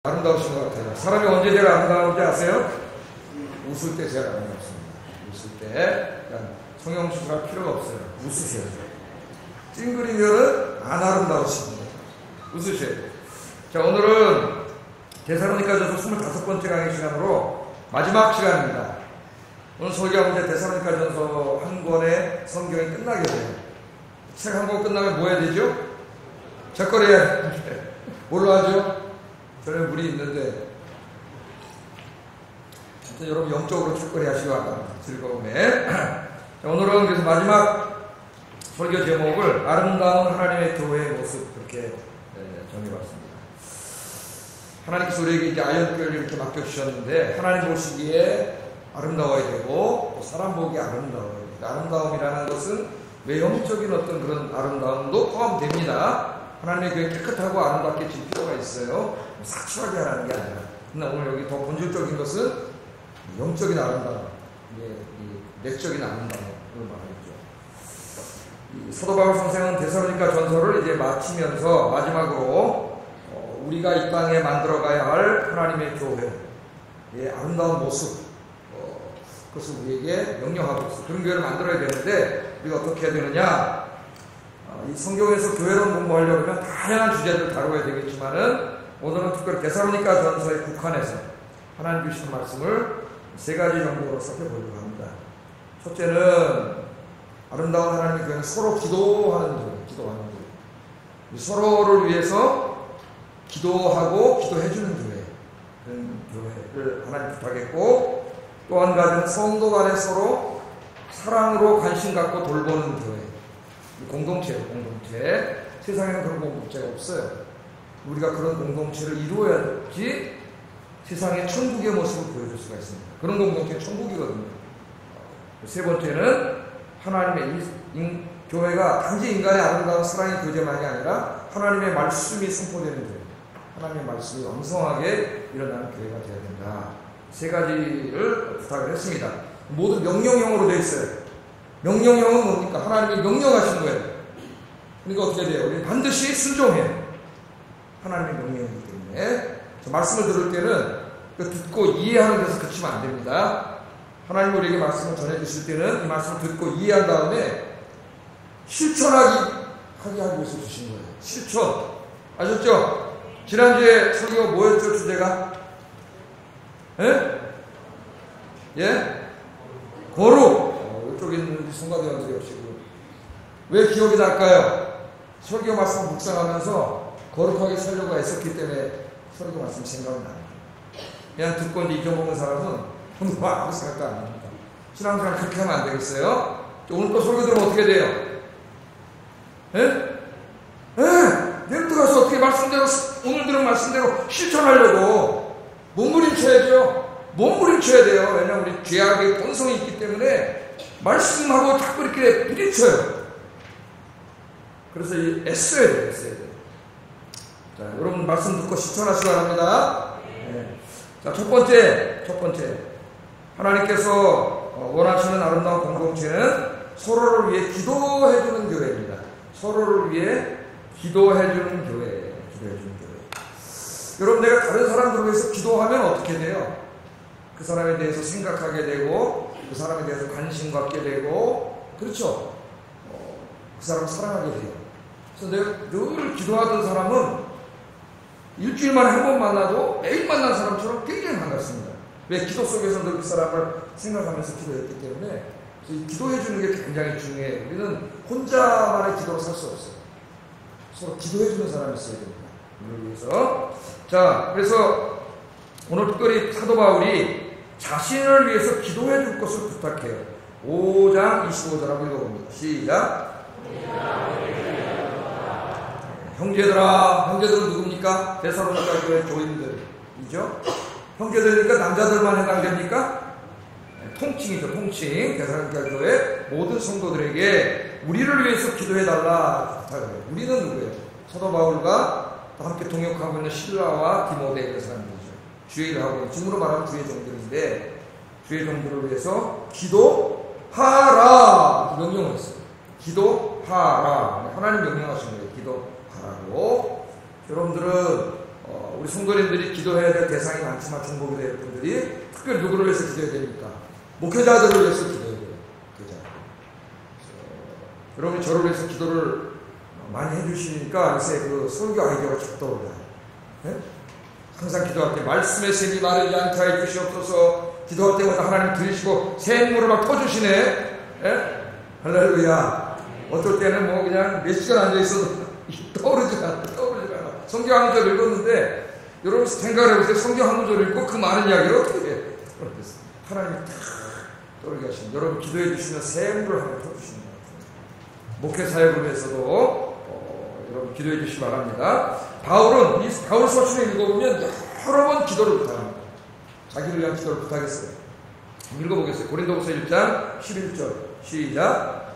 아름다우신 것 같아요. 사람이 언제 제일 아름다운지 아세요? 웃을 때 제일 아름답습니다. 웃을 때 성형수술할 필요가 없어요. 웃으세요. 찡그리면은 안 아름다우십니다. 웃으셔야 돼요. 자, 오늘은 데살로니가전서 25번째 강의 시간으로 마지막 시간입니다. 오늘 설교하면 이제 데살로니가전서 한 권의 성경이 끝나게 돼요. 책 한 권 끝나면 뭐 해야 되죠? 책거리 해야 되는데 뭘로 하죠? 저는 물이 있는데 여러분 영적으로 책거리 하시기 바랍니다. 즐거움에. 자, 오늘은 그래서 마지막 설교 제목을 아름다운 하나님의 교회의 모습 그렇게 정해봤습니다. 하나님께서 우리에게 이제 아연교회를 이렇게 맡겨주셨는데 하나님 보시기에 아름다워야 되고 또 사람 보기에 아름다워야 돼요. 아름다움이라는 것은 외형적인 어떤 그런 아름다움도 포함됩니다. 하나님의 교회 깨끗하고 아름답게 질 필요가 있어요. 사출하게 하라는 게 아니라. 근데 오늘 여기 더 본질적인 것은 영적인 아름다움, 내적인 아름다움을 말하죠. 사도 바울 선생은 데살로니가 전서를 이제 마치면서 마지막으로 우리가 이 땅에 만들어가야 할 하나님의 교회의 아름다운 모습, 그것을 우리에게 명령하고 있어요. 그런 교회를 만들어야 되는데 우리가 어떻게 해야 되느냐? 이 성경에서 교회론 공부하려면 다양한 주제를 다루어야 되겠지만은 오늘은 특별히 데살로니가 전서에 국한해서 하나님 주신 말씀을 세 가지 정도로 살펴보려고 합니다. 첫째는 아름다운 하나님의 교회는 서로 기도하는 교회. 서로를 위해서 기도하고 기도해주는 교회. 그런 교회를 하나님 부탁했고 또 한 가지는 성도 간에 서로 사랑으로 관심 갖고 돌보는 교회. 공동체. 세상에는 그런 공동체가 없어요. 우리가 그런 공동체를 이루어야지 세상의 천국의 모습을 보여줄 수가 있습니다. 그런 공동체는 천국이거든요. 세 번째는 하나님의 교회가 단지 인간의 아름다운 사랑의 교제만이 아니라 하나님의 말씀이 선포되는 교회, 하나님의 말씀이 왕성하게 일어나는 교회가 되어야 된다. 세 가지를 부탁을 했습니다. 모두 명령형으로 되어 있어요. 명령형은 뭡니까? 하나님이 명령하신 거예요. 그러니까 어떻게 돼요? 우리는 반드시 순종해요. 하나님의 명령이기 때문에 말씀을 들을 때는 듣고 이해하는 데서 그치면 안 됩니다. 하나님 우리에게 말씀을 전해주실 때는 이 말씀을 듣고 이해한 다음에 실천하게 하기 위해서 주신 거예요. 실천. 아셨죠? 지난주에 설교가 뭐였죠? 주제가? 예? 거룩. 이쪽에 있는 성가대원들이 없이 왜 기억이 날까요? 설교 말씀 묵상하면서 거룩하게 살려고 애썼기 때문에 설교 말씀 생각이 납니다. 그냥 듣고 이제 잊어먹는 사람은 아무 생각도 안 납니다. 신앙생활 그렇게 하면 안 되겠어요? 오늘 또 설교 들으면 어떻게 돼요? 내일 들어가서 어떻게 말씀대로 오늘 들은 말씀대로 실천하려고 몸부림쳐야죠. 몸부림쳐야 돼요. 왜냐하면 우리 죄악의 본성이 있기 때문에 말씀하고 자꾸 이렇게 부딪혀요. 그래서 애써야 돼요. 자, 여러분 말씀 듣고 실천하시기 바랍니다. 네. 자, 첫 번째 하나님께서 원하시는 아름다운 공동체는 서로를 위해 기도해주는 교회입니다. 서로를 위해 기도해주는 교회. 여러분 내가 다른 사람들을 위해서 기도하면 어떻게 돼요? 그 사람에 대해서 생각하게 되고 그 사람에 대해서 관심 갖게 되고 그렇죠? 그 사람을 사랑하게 돼요. 그래서 내가 늘 기도하던 사람은 일주일만에 한 번 만나도 매일 만난 사람처럼 굉장히 반갑습니다. 왜? 기도 속에서 늘 그 사람을 생각하면서 기도했기 때문에 기도해주는 게 굉장히 중요해요. 우리는 혼자만의 기도로 살 수 없어요. 서로 기도해주는 사람이 있어야 됩니다. 우리를 위해서. 자, 그래서 오늘 특별히 사도 바울이 자신을 위해서 기도해줄 것을 부탁해요. 5장 25절하고 읽어봅니다. 시작. 형제들은 누굽니까? 데살로니가 교회 교인들이죠. 형제들이니까 남자들만 해당됩니까? 통칭이죠. 통칭. 데살로니가 교회 모든 성도들에게 우리를 위해서 기도해달라 부탁해요. 우리는 누구예요? 사도 바울과 함께 동역하고 있는 실라와 디모데 이런 사람들이죠. 주의 일을 하고 있는, 지금으로 말하면 주의 종들인데 주의 종들을 위해서 기도하라 명령을 했어요. 기도하라. 하나님 명령하신 거예요. 기도하라고. 여러분들은 우리 성도님들이 기도해야 될 대상이 많지만 중복이 될 분들이 특별히 누구를 위해서 기도해야 됩니까? 목회자들을 위해서 기도해야 돼요. 여러분이 저를 위해서 기도를 많이 해주시니까 요새 그 설교 아이디어가 쫙 떠올라요. 네? 항상 기도할 때 말씀의 샘이 나를 양타해 주시옵소서. 기도할 때마다 하나님 들으시고 샘물을 막 퍼주시네. 네? 할렐루야. 어떨 때는 뭐 그냥 몇 시간 앉아있어도 떠오르지 않아. 성경 한 구절 읽었는데 여러분 생각을 해보세요. 성경 한 구절 읽고 그 많은 이야기를 어떻게 해? 하나님이 탁 떠오르게 하시면 여러분 기도해 주시면 샘물을 하나 퍼주시는 거예요. 목회 사역을 위해서도 여러분 기도해 주시기 바랍니다. 바울은 이 바울 서신을 읽어보면 여러 번 기도를 부탁합니다. 자기를 위한 기도를 부탁했어요. 읽어보겠어요. 고린도후서 1장 11절 시작.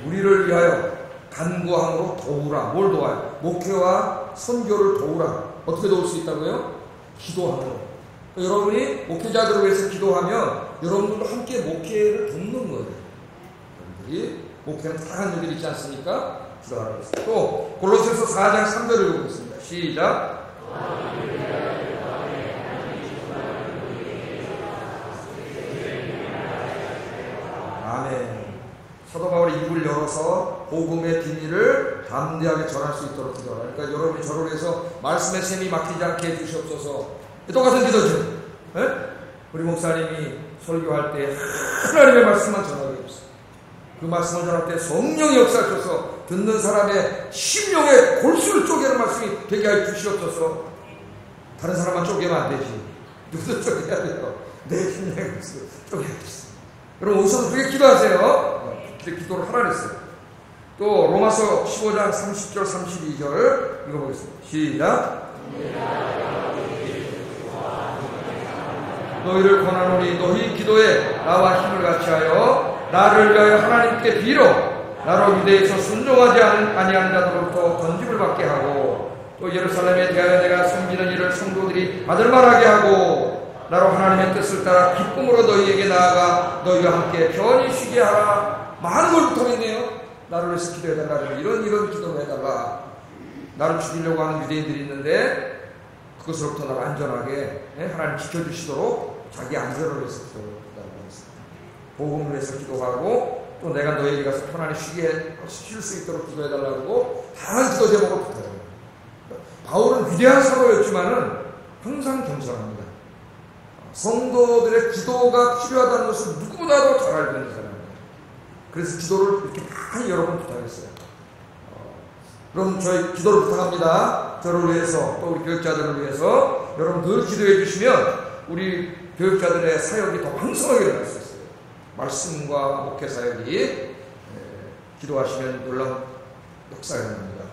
우리를 위하여 간구함으로 도우라. 뭘 도와요? 목회와 선교를 도우라. 어떻게 도울 수 있다고요? 기도함으로. 여러분이 목회자들을 위해서 기도하면 여러분들도 함께 목회를 돕는 거예요. 여러분들이 목회는 다양한 일들이 있지 않습니까? 기도하라고 했어요. 또 골로새서 4장 3절을 읽어보겠습니다. 시작. 아멘. 사도 바울이 입을 열어서 복음의 비밀을 담대하게 전할 수 있도록 기도하라. 그러니까 여러분이 저를 위해서 말씀의 샘이 막히지 않게 해주시옵소서. 똑같은 기도죠. 네? 우리 목사님이 설교할 때 하나님의 말씀만 전하게 해주세요. 그 말씀을 전할 때 성령이 역사하셔서 듣는 사람의 심령의 골수를 쪼개는 말씀이 되게 하여 주시옵소서. 다른 사람만 쪼개면 안 되지. 누구도 쪼개야 돼요. 내 심령의 골수를 쪼개야 되겠어요. 여러분 우선 그렇게 기도하세요. 기도를 하라 그랬어요. 또 로마서 15장 30절 32절 읽어보겠습니다. 시작. 너희를 권하노니 너희 기도에 나와 힘을 같이하여 나를 위하여 하나님께 빌어 나로 유대에서 순종하지 아니하는 자들로부터 건짐을 받게 하고 또 예루살렘에 대하여 내가 섬기는 일을 성도들이 받을 만하게 하고 나로 하나님의 뜻을 따라 기쁨으로 너희에게 나아가 너희와 함께 편히 쉬게 하라. 많은 걸 부탁했네요. 나를 위해서 기도해달라. 이런 기도를 해달라. 나를 죽이려고 하는 유대인들이 있는데 그것으로부터 나를 안전하게 하나님 지켜주시도록 자기 안전을 위해서 기도를 했습니다. 복음을 위해서 기도하고 또 내가 너희에게 가서 편안히 쉴 수 있도록 기도해달라고 다양한 기도 제목을 부탁해요. 바울은 위대한 사도였지만은 항상 겸손합니다. 성도들의 기도가 필요하다는 것을 누구보다도 잘 알고 있는 사람입니다. 그래서 기도를 이렇게 많이 여러 번 부탁했어요. 그럼 저희 기도를 부탁합니다. 저를 위해서 또 우리 교육자들을 위해서 여러분 늘 기도해 주시면 우리 교육자들의 사역이 더 왕성하게 일어날 수 있어요. 말씀과 목회 사역이 기도하시면 놀라운 역사가 일어납니다.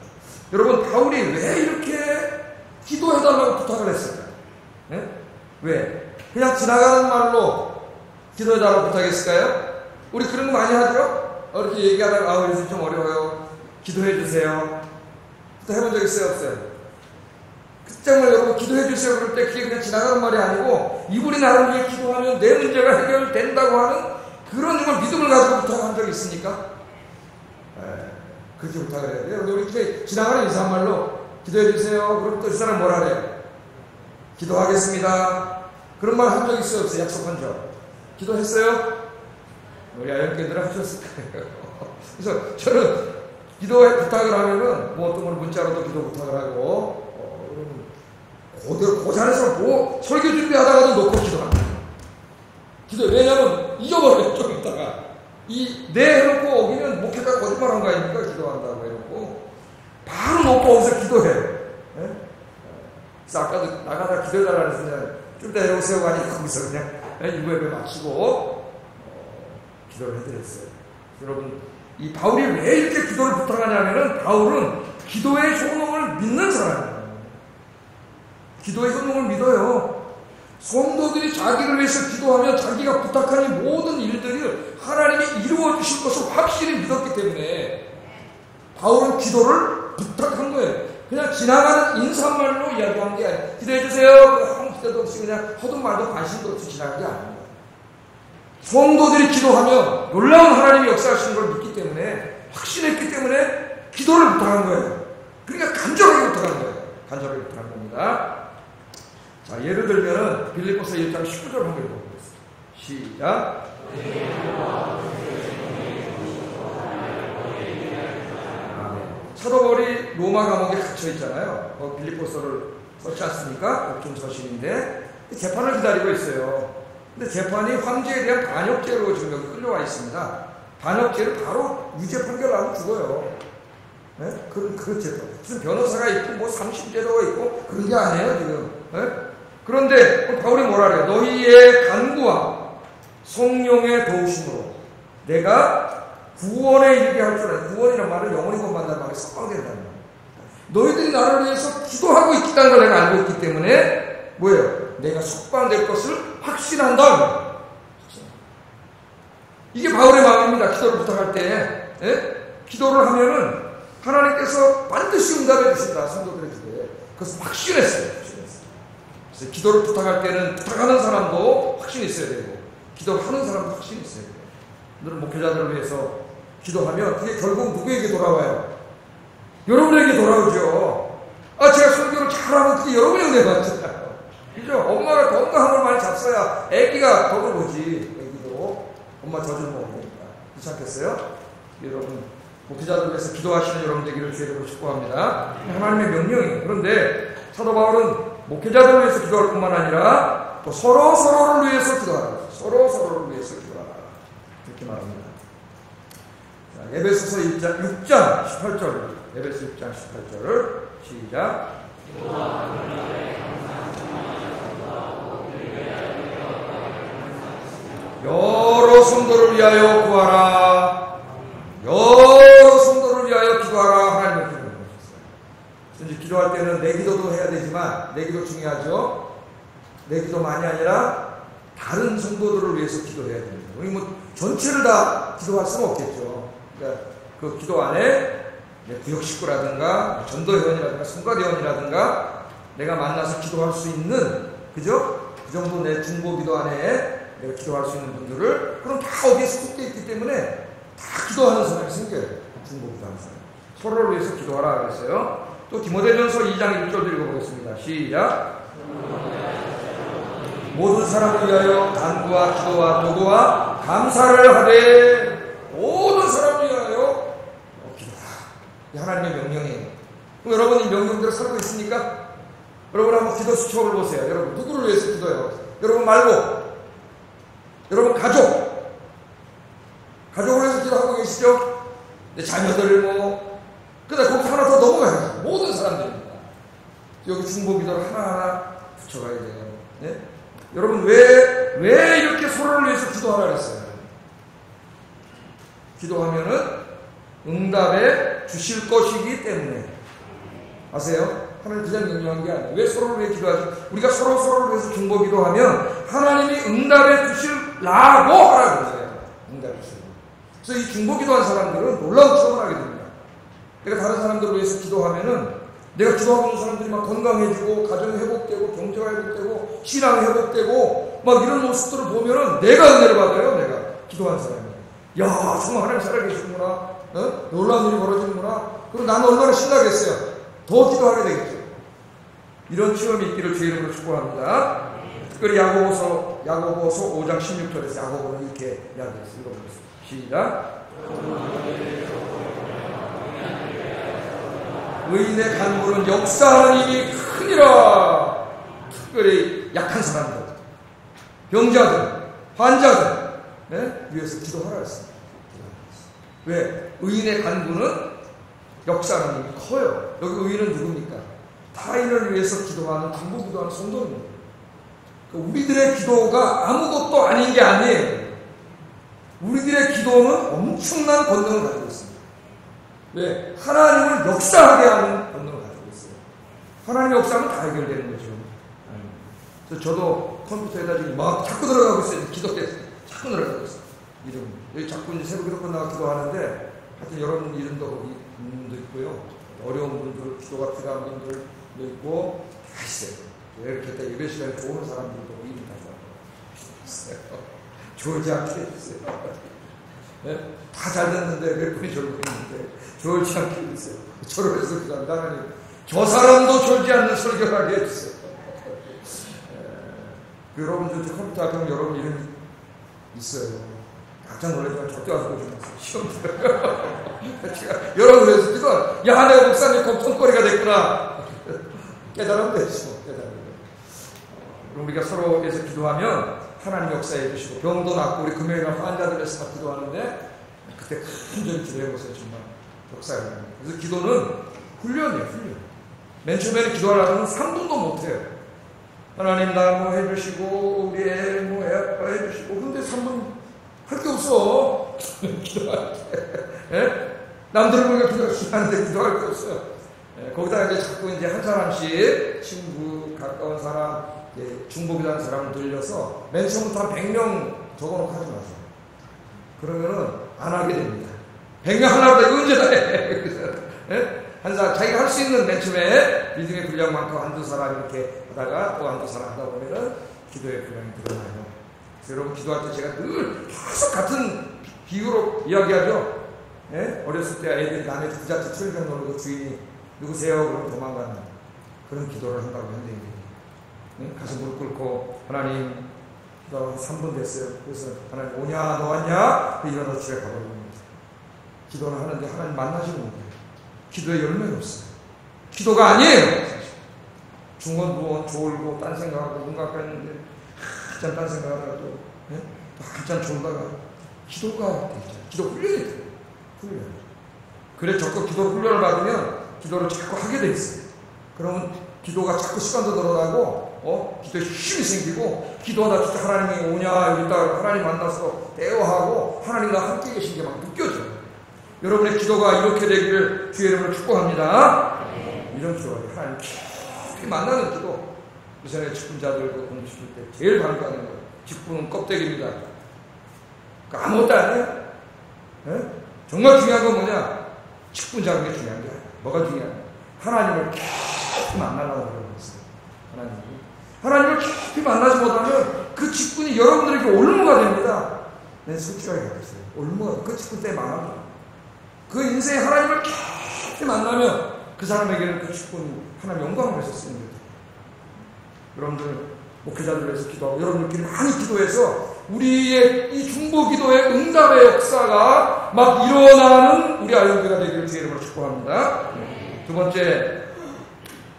여러분 바울이 왜 이렇게 기도해달라고 부탁을 했을까요? 왜? 그냥 지나가는 말로 기도해달라고 부탁했을까요? 우리 그런 거 많이 하죠? 이렇게 얘기하다가 요즘 좀 어려워요. 기도해 주세요. 해본 적 있어요? 없어요? 정말 여러분 기도해 주세요 그럴 때 그게 그냥 지나가는 말이 아니고 이분이 나를 위해 기도하면 내 문제가 해결된다고 하는 그런 걸 믿음을 가지고 부탁한 적이 있습니까? 그렇게 부탁을 해야 돼요. 우리 집에 지나가는 이상한 말로 기도해 주세요. 그럼 또 이 사람 뭐라 그래요? 기도하겠습니다. 그런 말 한 적 있어요? 없어요? 약속한 적? 기도했어요? 우리 아연께들은 하셨을 거예요. 그래서 저는 기도에 부탁을 하면은 뭐 어떤 분 문자로도 기도 부탁을 하고 그 자리에서 뭐 설교 준비하다가도 놓고 기도합니다. 왜냐면 잊어버려요. 좀 있다가 네 해놓고 오기는 목회자가 거짓말한 거 아닙니까? 기도한다고 해놓고 바로 놓고 오면서 기도해. 그래서 아까도 나가다 기도해달라고 해서 그냥 좀 이따 해오세요 하니 거기서 그냥 일부 예배 마치고 기도를 해드렸어요. 여러분 이 바울이 왜 이렇게 기도를 부탁하냐면은 바울은 기도의 효능을 믿는 사람이에요. 기도의 효능을 믿어요. 성도들이 자기를 위해서 기도하면 자기가 부탁하는 모든 일들을 하나님이 이루어 주실 것을 확실히 믿었기 때문에 바울은 기도를 부탁한 거예요. 그냥 지나가는 인사말로 이야기한 게 아니에요. 기도해 주세요. 아무 기대도 없이 그냥 허둥 말도 관심도 없이 지나간 게 아닙니다. 성도들이 기도하면 놀라운 하나님이 역사하시는 걸 믿기 때문에 확신했기 때문에 기도를 부탁한 거예요. 그러니까 간절하게 부탁하는 거예요. 간절하게 부탁하는 겁니다. 자, 예를 들면은 빌립보서 1장 19절 한번 읽어보겠습니다. 시작. 사도 바울이 로마 감옥에 갇혀 있잖아요. 빌립보서를 썼지 않습니까? 옥중 서신인데 재판을 기다리고 있어요. 근데 재판이 황제에 대한 반역죄로 지금 여기 끌려와 있습니다. 반역죄를 바로 유죄 판결하고 죽어요. 네? 그런 재판. 무슨 변호사가 있고 뭐 상심제도가 있고 그런 게 아니에요 지금. 네? 그런데 바울이 뭐라 그래요? 너희의 간구와 성령의 도우심으로 내가 구원에 이르게 할 줄 알아. 구원이라는 말은 영원히 구원받는다는 말이 석방된다는 말이에요. 너희들이 나를 위해서 기도하고 있다는 걸 내가 알고 있기 때문에 뭐예요? 내가 석방될 것을 확신한다. 이게 바울의 마음입니다. 기도를 부탁할 때. 기도를 하면은 하나님께서 반드시 응답해 주신다. 성도들의 기도에. 그것을 확신했어요. 그래서 기도를 부탁할 때는 부탁하는 사람도 확신이 있어야 되고 기도를 하는 사람도 확신이 있어야 돼요. 오늘은 목회자들을 위해서 기도하면 그게 결국 누구에게 돌아와요? 여러분에게 돌아오죠. 제가 설교를 잘하면 그게 여러분의 은혜 받잖아요. 그죠? 엄마가 건강함을 많이 잡숴야 애기가 덕을 보지. 애기도 엄마 젖을 먹으니까. 그렇지 않겠어요? 여러분 목회자들을 위해서 기도하시는 여러분 되기를 주의하고 축복합니다. 하나님의 명령이에요. 그런데 사도 바울은 목회자들을 위해서 기도할 뿐만 아니라 또 서로를 위해서 기도하라. 서로를 위해서 기도하라. 이렇게 말합니다. 자, 에베소서 6장 18절. 에베소 6장 18절을 시작. 여러 성도를 위하여 구하라. 여러 성도를 위하여 기도하라. 하나님의 기도를 보셨어요. 이제 기도할 때는 내 기도도 해야 되지만 내 기도 중요하죠. 내 기도만이 아니라 다른 성도들을 위해서 기도해야 됩니다. 우리 뭐 전체를 다 기도할 수는 없겠죠. 그러니까 그 기도 안에 구역 식구라든가 전도회원이라든가 성가대원이라든가 내가 만나서 기도할 수 있는 그죠? 그 정도 내 중보 기도 안에 내가 기도할 수 있는 분들을 그럼 다 어디에 속해 있기 때문에 다 기도하는 사람이 생겨요. 중보 기도하는 사람. 서로를 위해서 기도하라 그랬어요. 또 디모데전서 2장 1절도 읽어보겠습니다. 시작. 모든 사람을 위하여 간구와 기도와 도구와 감사를 하되 모든 사람을 위하여 기도하라. 하나님의 명령이에요. 그럼 여러분 이 명령대로 살고 있습니까? 여러분 한번 기도 수첩을 보세요. 여러분 누구를 위해서 기도해요? 여러분 말고 여러분 가족을 위해서 기도하고 계시죠? 내 자녀들 뭐 근데 거기 하나 더 넘어가야죠. 모든 사람들입니다. 여기 중보 기도를 하나하나 붙여가야 돼요. 네? 여러분 왜 이렇게 서로를 위해서 기도하라 그랬어요? 기도하면은 응답해 주실 것이기 때문에. 아세요? 하나님 그냥 명령한 게 아니에요. 왜 서로를 위해 기도하죠? 우리가 서로를 위해서 중보 기도하면 하나님이 응답해 주실라고 하라 그러세요. 응답해 주시고. 그래서 이 중보 기도한 사람들은 놀라운 체험을 하게 됩니다. 내가 다른 사람들을 위해서 기도하면은 내가 기도하고 있는 사람들이 막 건강해지고 가정이 회복되고 경제가 회복되고 신앙이 회복되고 막 이런 모습들을 보면은 내가 은혜를 받아요. 내가 기도한 사람이. 야 정말 하나님 살아계시구나. 놀라운 일이 벌어지는구나. 그럼 나는 얼마나 신나겠어요. 더 기도하게 되겠죠. 이런 체험이 있기를 주의 이름으로 축복합니다. 특별히 야고보서 5장 16절에서 야고보는 이렇게 이야기했어요. 읽어보겠습니다. 시작. 의인의 간구는 역사하는 힘이 크니라. 특별히 약한 사람들, 병자들, 환자들 위해서 기도하라 했습니다. 왜? 의인의 간구는 역사하는 힘이 커요. 여기 의인은 누굽니까? 타인을 위해서 기도하는 중보 기도하는 성도입니다. 우리들의 기도가 아무것도 아닌 게 아니에요. 우리들의 기도는 엄청난 권능을 가지고 있습니다. 왜? 하나님을 역사하게 하는 권능을 가지고 있어요. 하나님의 역사하면 다 해결되는 거죠. 그래서 저도 컴퓨터에다 지금 막 자꾸 들어가고 있어요. 기도 때 자꾸 들어가고 있어요. 이름. 여기 자꾸 이제 새로 기도 끝나고 기도하는데 하여튼 여러분 이름도 거기 분도 있고요. 어려운 분들, 기도가 필요한 분들도 있고 다 있어요. 이렇게 때 예배 시간에 좋은 사람들도 이름 다 있어요. 좋지 않게 해주세요. 다 잘 됐는데 몇 분이 졸고 있는데 졸지 않게 해주세요. 저를 해서 기도합니다. 하나님, 저 사람도 졸지 않는 설교를 하게 해주세요. 여러분들 컴퓨터 앞에 여러분 이름이 있어요. 깜짝 놀라지만 절대 와서 보지 마세요. 시험 들어요. 제가 여러분 그래서 기도, 야, 내가 목사님 걱정거리가 됐구나. 깨달으면 되죠. 우리가 서로에서 기도하면 하나님 역사해 주시고, 병도 낫고, 우리 금요일날 환자들에서 다 기도하는데 그때 큰 절 기도해보세요. 정말 역사를 합니다. 그래서 기도는 훈련이에요. 훈련. 맨 처음에는 기도하려면 3분도 못해요. 하나님 나 뭐 해주시고, 우리 애 뭐 애 아빠 해주시고, 근데 3분 할 게 없어. 기도할 때. 남들을 보니까 기도하는데 기도할 게 없어요. 거기다 이제 자꾸 이제 한 사람씩 친구, 가까운 사람, 중복이라는 사람을 들려서 맨 처음부터 한 100명 적어놓고 하지 마세요. 그러면은 안 하게 됩니다. 100명 하나보다 이거 언제 다 해? 한 사람, 자기가 할 수 있는 맨 처음에 믿음의 분량만큼 한두 사람 이렇게 하다가 또 한두 사람 하다 보면은 기도의 분량이 늘어나요. 그래서 여러분 기도할 때 제가 늘 계속 같은 비유로 이야기하죠. 어렸을 때 애들이 남의 부잣집 철경 놀고 주인이 누구세요? 그러면 도망가는 그런 기도를 한다고 했는데, 가서 무릎 꿇고 하나님 너 3분 됐어요. 그래서 하나님 오냐 너 왔냐? 일어나서 집에 가버립니다. 기도를 하는데 하나님 만나시는 거예요. 기도에 열매가 없어요. 기도가 아니에요. 중원 부원 졸고 딴 생각하고 눈 감았는데 한참 딴 생각하다가 또 한참 졸다가 기도가 되죠. 기도 훈련이 돼요. 훈련. 그래 적극 기도 훈련을 받으면 기도를 자꾸 하게 돼 있어요. 그러면 기도가 자꾸 시간도 늘어나고 기도에 힘이 생기고, 기도하다 진짜 하나님이 오냐 여기 있다 하나님 만나서 대화하고 하나님과 함께 계신 게 막 느껴져요. 여러분의 기도가 이렇게 되기를 주의 이름으로 축복합니다. 이런 기도가 하나님 깊이 만나는 기도. 이전에 직분자들도 공부시킬 때 제일 반가워하는 거예요. 직분은 껍데기입니다. 그러니까 아무것도 아니에요. 정말 중요한 건 뭐냐? 직분자는 게 중요한 게 아니에요. 뭐가 중요해요? 하나님을 깊이 만나려고 그러고 있어요. 하나님을 깊이 만나지 못하면 그 직분이 여러분들에게 올무가 됩니다. 내 솔직하게 가르쳤어요. 올무가, 그 직분 때문에 망합니다. 그 인생에 하나님을 깊이 만나면 그 사람에게는 그 직분이 하나님 영광을 위해서 쓰는 거죠. 여러분들 목회자들 위해서 기도하고, 여러분들끼리 많이 기도해서 우리의 이 중보 기도의 응답의 역사가 막 일어나는 우리 아이들가 되기를 주의 이름으로 축복합니다. 두 번째,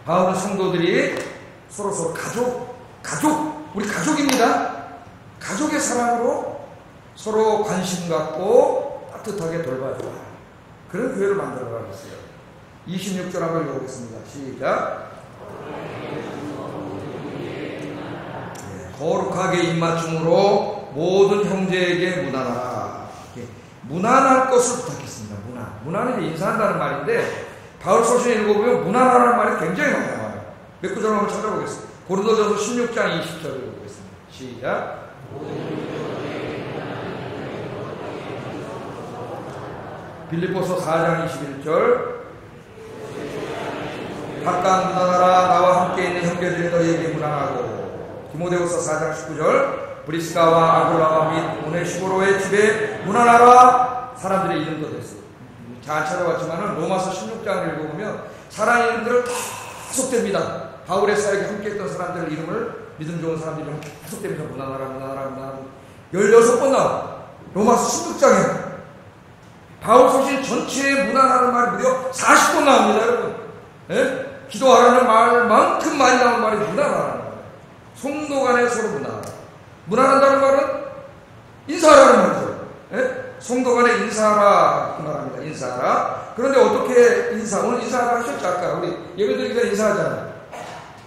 바울은 성도들이 서로 우리 가족입니다. 가족의 사랑으로 서로 관심 갖고 따뜻하게 돌봐줘라. 그런 교회를 만들어 가겠어요. 26절 한번 읽어보겠습니다. 시작. 거룩하게 입맞춤으로 모든 형제에게 무난하라. 무난할 것을 부탁했습니다. 무난은 인사한다는 말인데, 바울 서신에 읽어보면 무난하라는 말이 굉장히 많이 나와요. 몇 구절 한번 찾아보겠습니다. 고린도전서 16장 20절을 읽어보겠습니다. 시작. 빌립보서 4장 21절. 각각 무난하라. 나와 함께 있는 형제들이 너희에게 무난하고. 디모데후서 4장 19절. 브리스가와 아굴라와 및 오네시보로의 집에 무난하라. 사람들의 이름도 됐어요. 잘 찾아봤지만은 로마서 16장을 읽어보면 사랑의 이름들을 계속 댑니다. 바울의 사역에 함께 했던 사람들 이름을, 믿음 좋은 사람들이 계속 대면서 무난하라 16번 나와. 로마서 16장에 바울 서신 전체에 무난하는 말이 무려 40번 나옵니다. 여러분, 기도하라는 말만큼 많이 나오는 말이 무난하라는 거예요. 성도 간에 서로 무난한다는 말은 인사하라는 말이죠. 성도 간에 인사하라 그 말합니다. 인사하라. 그런데 어떻게 오늘 인사하라 하셨죠? 아까 우리 예배드리기 전에 인사하잖아요.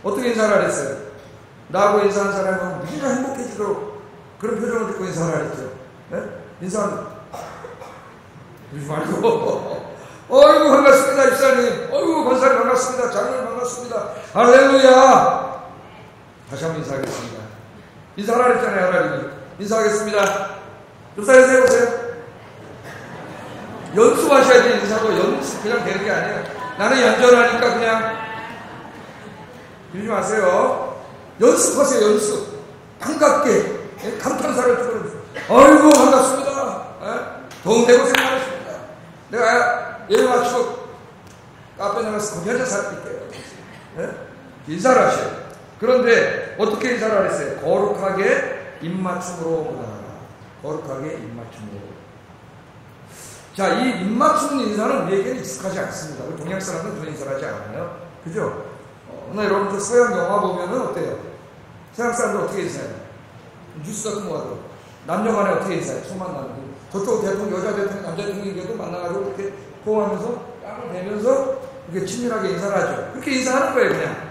어떻게 인사를 했어요? 나하고 인사한 사람은 누구나 행복해지도록 그런 표정을 듣고 인사를 했죠. 인사하는 그러지 말고 어이구 반갑습니다 입사님, 어이구 권사님 반갑습니다, 장로님 반갑습니다, 할렐루야. 다시 한번 인사하겠습니다. 인사하라 했잖아요. 하나님이 인사하겠습니다. 좀 사이에서 해보세요. 연습하셔야 돼. 인사도 연습 그냥 되는 게 아니에요. 나는 얌전하니까 그냥 이러지 마세요. 연습하세요. 연습. 반갑게 감탄사를 들으면서 어이구 반갑습니다. 더운 걱정되고 생각하십니다. 내가 예배 마치고 카페 나가서 거기 앉아서 살게요. 네? 인사를 하셔요. 그런데 어떻게 인사를 하셨어요? 거룩하게 입맞춤으로 문안하라. 거룩하게 입맞춤으로. 자, 이 입맞춤 인사는 우리에게는 익숙하지 않습니다. 우리 동양 사람은 그런 인사를 하지 않아요. 그죠? 오늘 여러분들 서양 영화 보면은 어때요? 서양 사람들 어떻게 인사해요? 뉴스 같은 거 봐도 남녀 간에 어떻게 인사해요? 손 만나고 저쪽 대통령, 여자 대통령, 남자 대통령인데도 만나가지고 이렇게 호응하면서 뺨을 대면서 이렇게 친밀하게 인사를 하죠. 그렇게 인사하는 거예요, 그냥.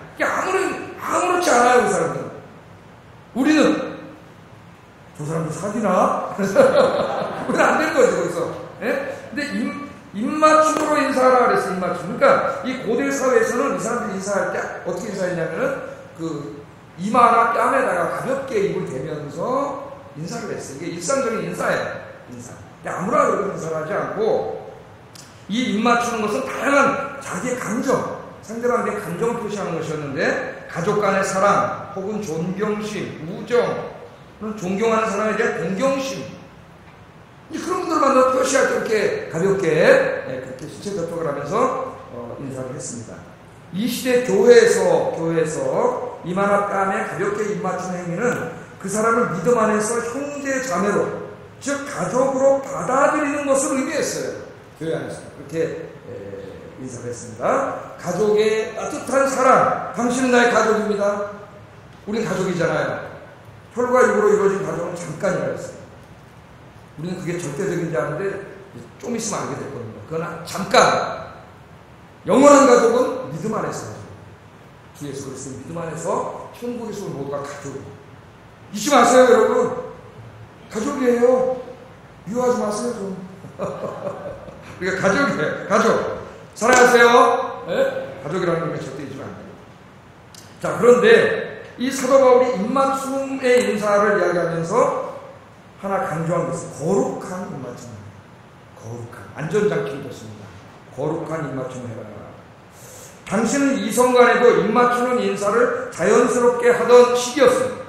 아무렇지 않아요, 그 사람들은. 우리는 저 사람들 사귀나? 우리는 안 된 거죠, 거기서. 예? 근데 입맞춤으로 인사하라 그랬어요, 입맞춤. 그러니까 이 고대 사회에서는 이 사람들이 인사할 때 어떻게 인사했냐면은 그 이마나 뺨에다가 가볍게 입을 대면서 인사를 했어요. 이게 일상적인 인사예요, 인사. 아무나 그런 인사를 하지 않고 이 입맞추는 것은 다양한 자기의 감정, 상대방의 감정을 표시하는 것이었는데 가족 간의 사랑 혹은 존경심, 우정은 존경하는 사람에 대한 공경심 그런 분들을 만나 표시할 때 이렇게 가볍게 그렇게 신체 접촉을 하면서 인사를 했습니다. 이 시대 교회에서 이마나 뺨에 가볍게 입맞추는 행위는 그 사람을 믿음 안에서 형제 자매로 즉 가족으로 받아들이는 것을 의미했어요. 교회 안에서 그렇게 인사를 했습니다. 가족의 따뜻한 사랑, 당신은 나의 가족입니다. 우린 가족이잖아요. 혈과 육으로 이루어진 가족은 잠깐이라 했어요. 우리는 그게 절대적인지 아는데 좀 있으면 알게 될 겁니다. 그러나 잠깐. 영원한 가족은 믿음 안에서 주 예수 그리스도 믿음 안에서 천국에서 온 모두가 가족이에요. 잊지 마세요, 여러분. 가족이에요. 미워하지 마세요, 좀. 그러니까 가족이에요. 가족. 사랑하세요. 네? 가족이라는 게 절대 잊으면 안 돼요. 자, 그런데 이 사도 바울이 입맞춤의 인사를 이야기하면서 하나 강조한 것은 거룩한 입맞춤입니다. 거룩한. 안전장치를 뒀습니다. 거룩한 입맞춤을 해라. 당신은 이성 간에도 입맞추는 인사를 자연스럽게 하던 시기였습니다.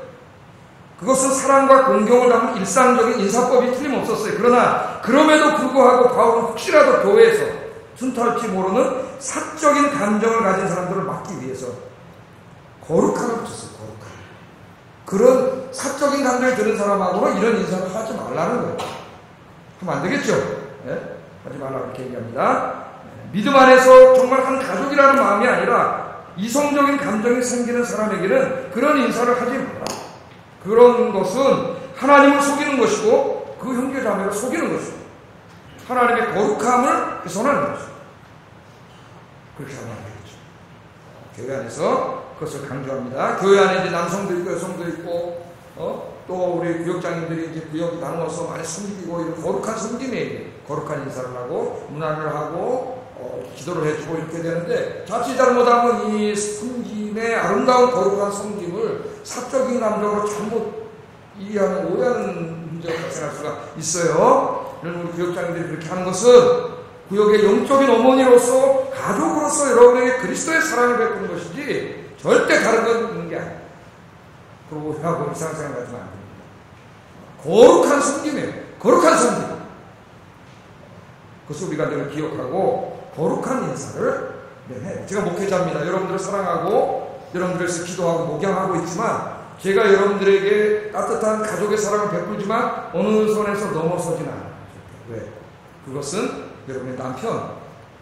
그것은 사랑과 공경을 담은 일상적인 인사법이 틀림없었어요. 그러나 그럼에도 불구하고 바울은 혹시라도 교회에서 순탄할지 모르는 사적인 감정을 가진 사람들을 막기 위해서 거룩함을 붙였어요. 거룩함. 그런 사적인 감정이 드는 사람하고는 이런 인사를 하지 말라는 거예요. 하면 안 되겠죠? 네? 하지 말라고 이렇게 얘기합니다. 믿음 안에서 정말 한 가족이라는 마음이 아니라 이성적인 감정이 생기는 사람에게는 그런 인사를 하지 마라. 그런 것은 하나님을 속이는 것이고 그 형제자매를 속이는 것이고 하나님의 거룩함을 훼손하는 것이고 그렇게 하면 안 되겠죠. 교회 안에서 그것을 강조합니다. 교회 안에 이제 남성도 있고 여성도 있고 또 우리 구역장님들이 이제 구역이 나누어서 많이 섬기고 이런 거룩한 섬김에 거룩한 인사를 하고 문안을 하고 기도를 해주고 이렇게 되는데 자칫 잘못하면 이 섬김의 아름다운 거룩한 섬김을 사적인 감정으로 잘못 이해하는 오해하는 문제가 발생할 수가 있어요. 이런 우리 구역장님들이 그렇게 하는 것은 구역의 영적인 어머니로서 가족으로서 여러분에게 그리스도의 사랑을 베푸는 것이지 절대 다른 건 있는 게 아니에요. 그러고 오해하고 이상한 생각하지는 안 됩니다. 거룩한 섬김이에요. 거룩한 섬김. 그것을 우리가 늘 기억하고 거룩한 인사를 해요. 제가 목회자입니다. 여러분들을 사랑하고 여러분들을 위해서 기도하고 목양하고 있지만 제가 여러분들에게 따뜻한 가족의 사랑을 베풀지만 어느 선에서 넘어서진 않아요. 왜? 그것은 여러분의 남편,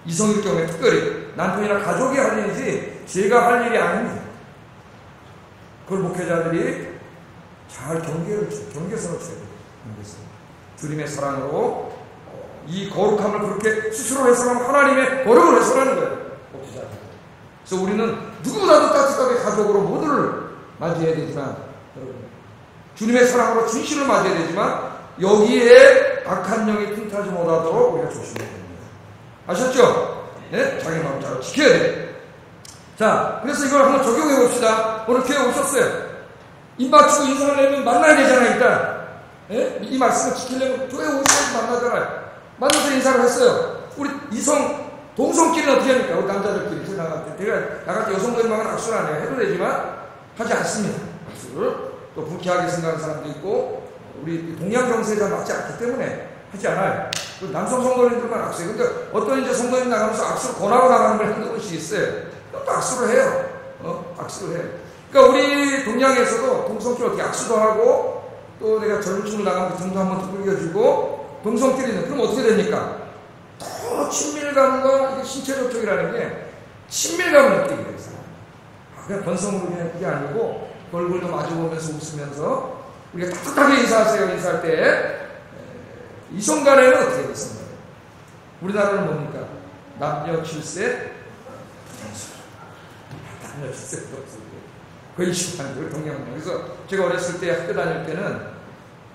이성일 경우에 특별히 남편이나 가족이 할 일이지 제가 할 일이 아닙니다. 그걸 목회자들이 잘 경계선을 쳐야 돼요. 주님의 사랑으로 이 거룩함을 그렇게 스스로 해석하면 하나님의 거룩을 해석하는 거예요. 목회자들. 그래서 우리는 누구보다도 따뜻하게 가족으로 모두를 맞이해야 되지만 여러분 주님의 사랑으로 진실을 맞이해야 되지만 여기에 악한 영이 틈타지 못하도록 우리가 조심해야 됩니다. 아셨죠? 네? 자기 마음 잘 지켜야 돼요. 자, 그래서 이걸 한번 적용해 봅시다. 오늘 교회 오셨어요. 입 맞추고 인사를 내면 만나야 되잖아요, 일단. 네? 이 말씀을 지키려면 교회 오셔서 만나잖아요. 만나서 인사를 했어요. 우리 동성끼리는 어떻게 합니까? 우리 남자들끼리. 나갈 때 여성들만은 악수를 안 해요. 해도 되지만 하지 않습니다. 악수를. 또 불쾌하게 생각하는 사람도 있고, 우리 동양 경세가 맞지 않기 때문에 하지 않아요. 남성 성도님들만 악수해요. 그러니까 어떤 이제 성도님 나가면서 악수를 권하고 나가는 걸 한두 번씩 있어요. 또 악수를 해요. 악수를 해요. 그러니까 우리 동양에서도 동성끼리 어떻게 악수도 하고 또 내가 젊은 친구 나가면 등도 한번 두들겨주고 동성끼리는 그럼 어떻게 됩니까? 더 친밀감과 신체 접촉이라는 게 친밀감을 느끼게 돼요. 그냥 건성으로 그냥 그게 아니고 얼굴도 마주보면서 웃으면서 우리가 따뜻하게 인사하세요. 인사할 때 이 순간에는 어떻게 됐습니까? 우리나라는 뭡니까? 남녀 7세 남녀 7세도 없어요. 거의 20만 동양만. 그래서 제가 어렸을 때 학교 다닐 때는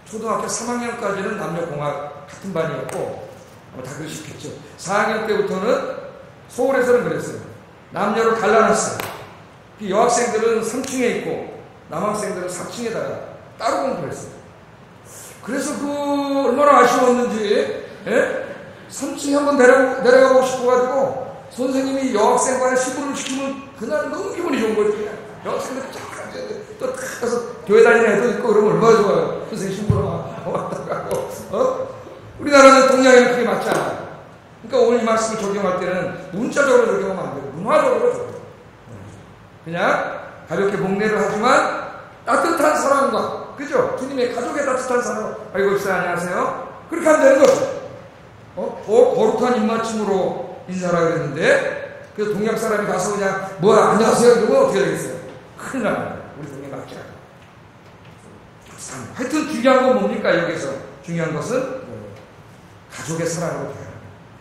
초등학교 3학년까지는 남녀 공학 같은 반이었고 다 그러셨겠죠. 4학년 때부터는 서울에서는 그랬어요. 남녀로 갈라놨어요. 여학생들은 3층에 있고 남학생들은 4층에다가 따로 공부를 했어요. 그래서 얼마나 아쉬웠는지 3층에 한번 내려가고 싶어가지고 선생님이 여학생과의 시부를 시키면 그날 너무 기분이 좋은 거죠. 여학생들 쫙 또 가서 교회 다니는 애도 있고 그러면 얼마나 좋아요. 선생님 시부로 왔다가 하고 우리나라는 동양에는 그게 맞지 않아요. 그러니까 오늘 이 말씀을 적용할 때는 문자적으로 적용하면 안 되고 문화적으로 적용. 그냥 가볍게 목례를 하지만 따뜻한 사랑과 그죠? 주님의 가족의 따뜻한 사랑. 아이고 집사 안녕하세요. 그렇게 하면 되는 거죠. 거룩한 입맞춤으로 인사를 그랬는데 그래서 동양 사람이 가서 그냥 뭐야 안녕하세요 이러면 어떻게 되겠어요? 큰일 나요. 우리 동양 맞지 않아요. 하여튼 중요한 건 뭡니까 여기서? 중요한 것은 가족의 사랑으로 돼요.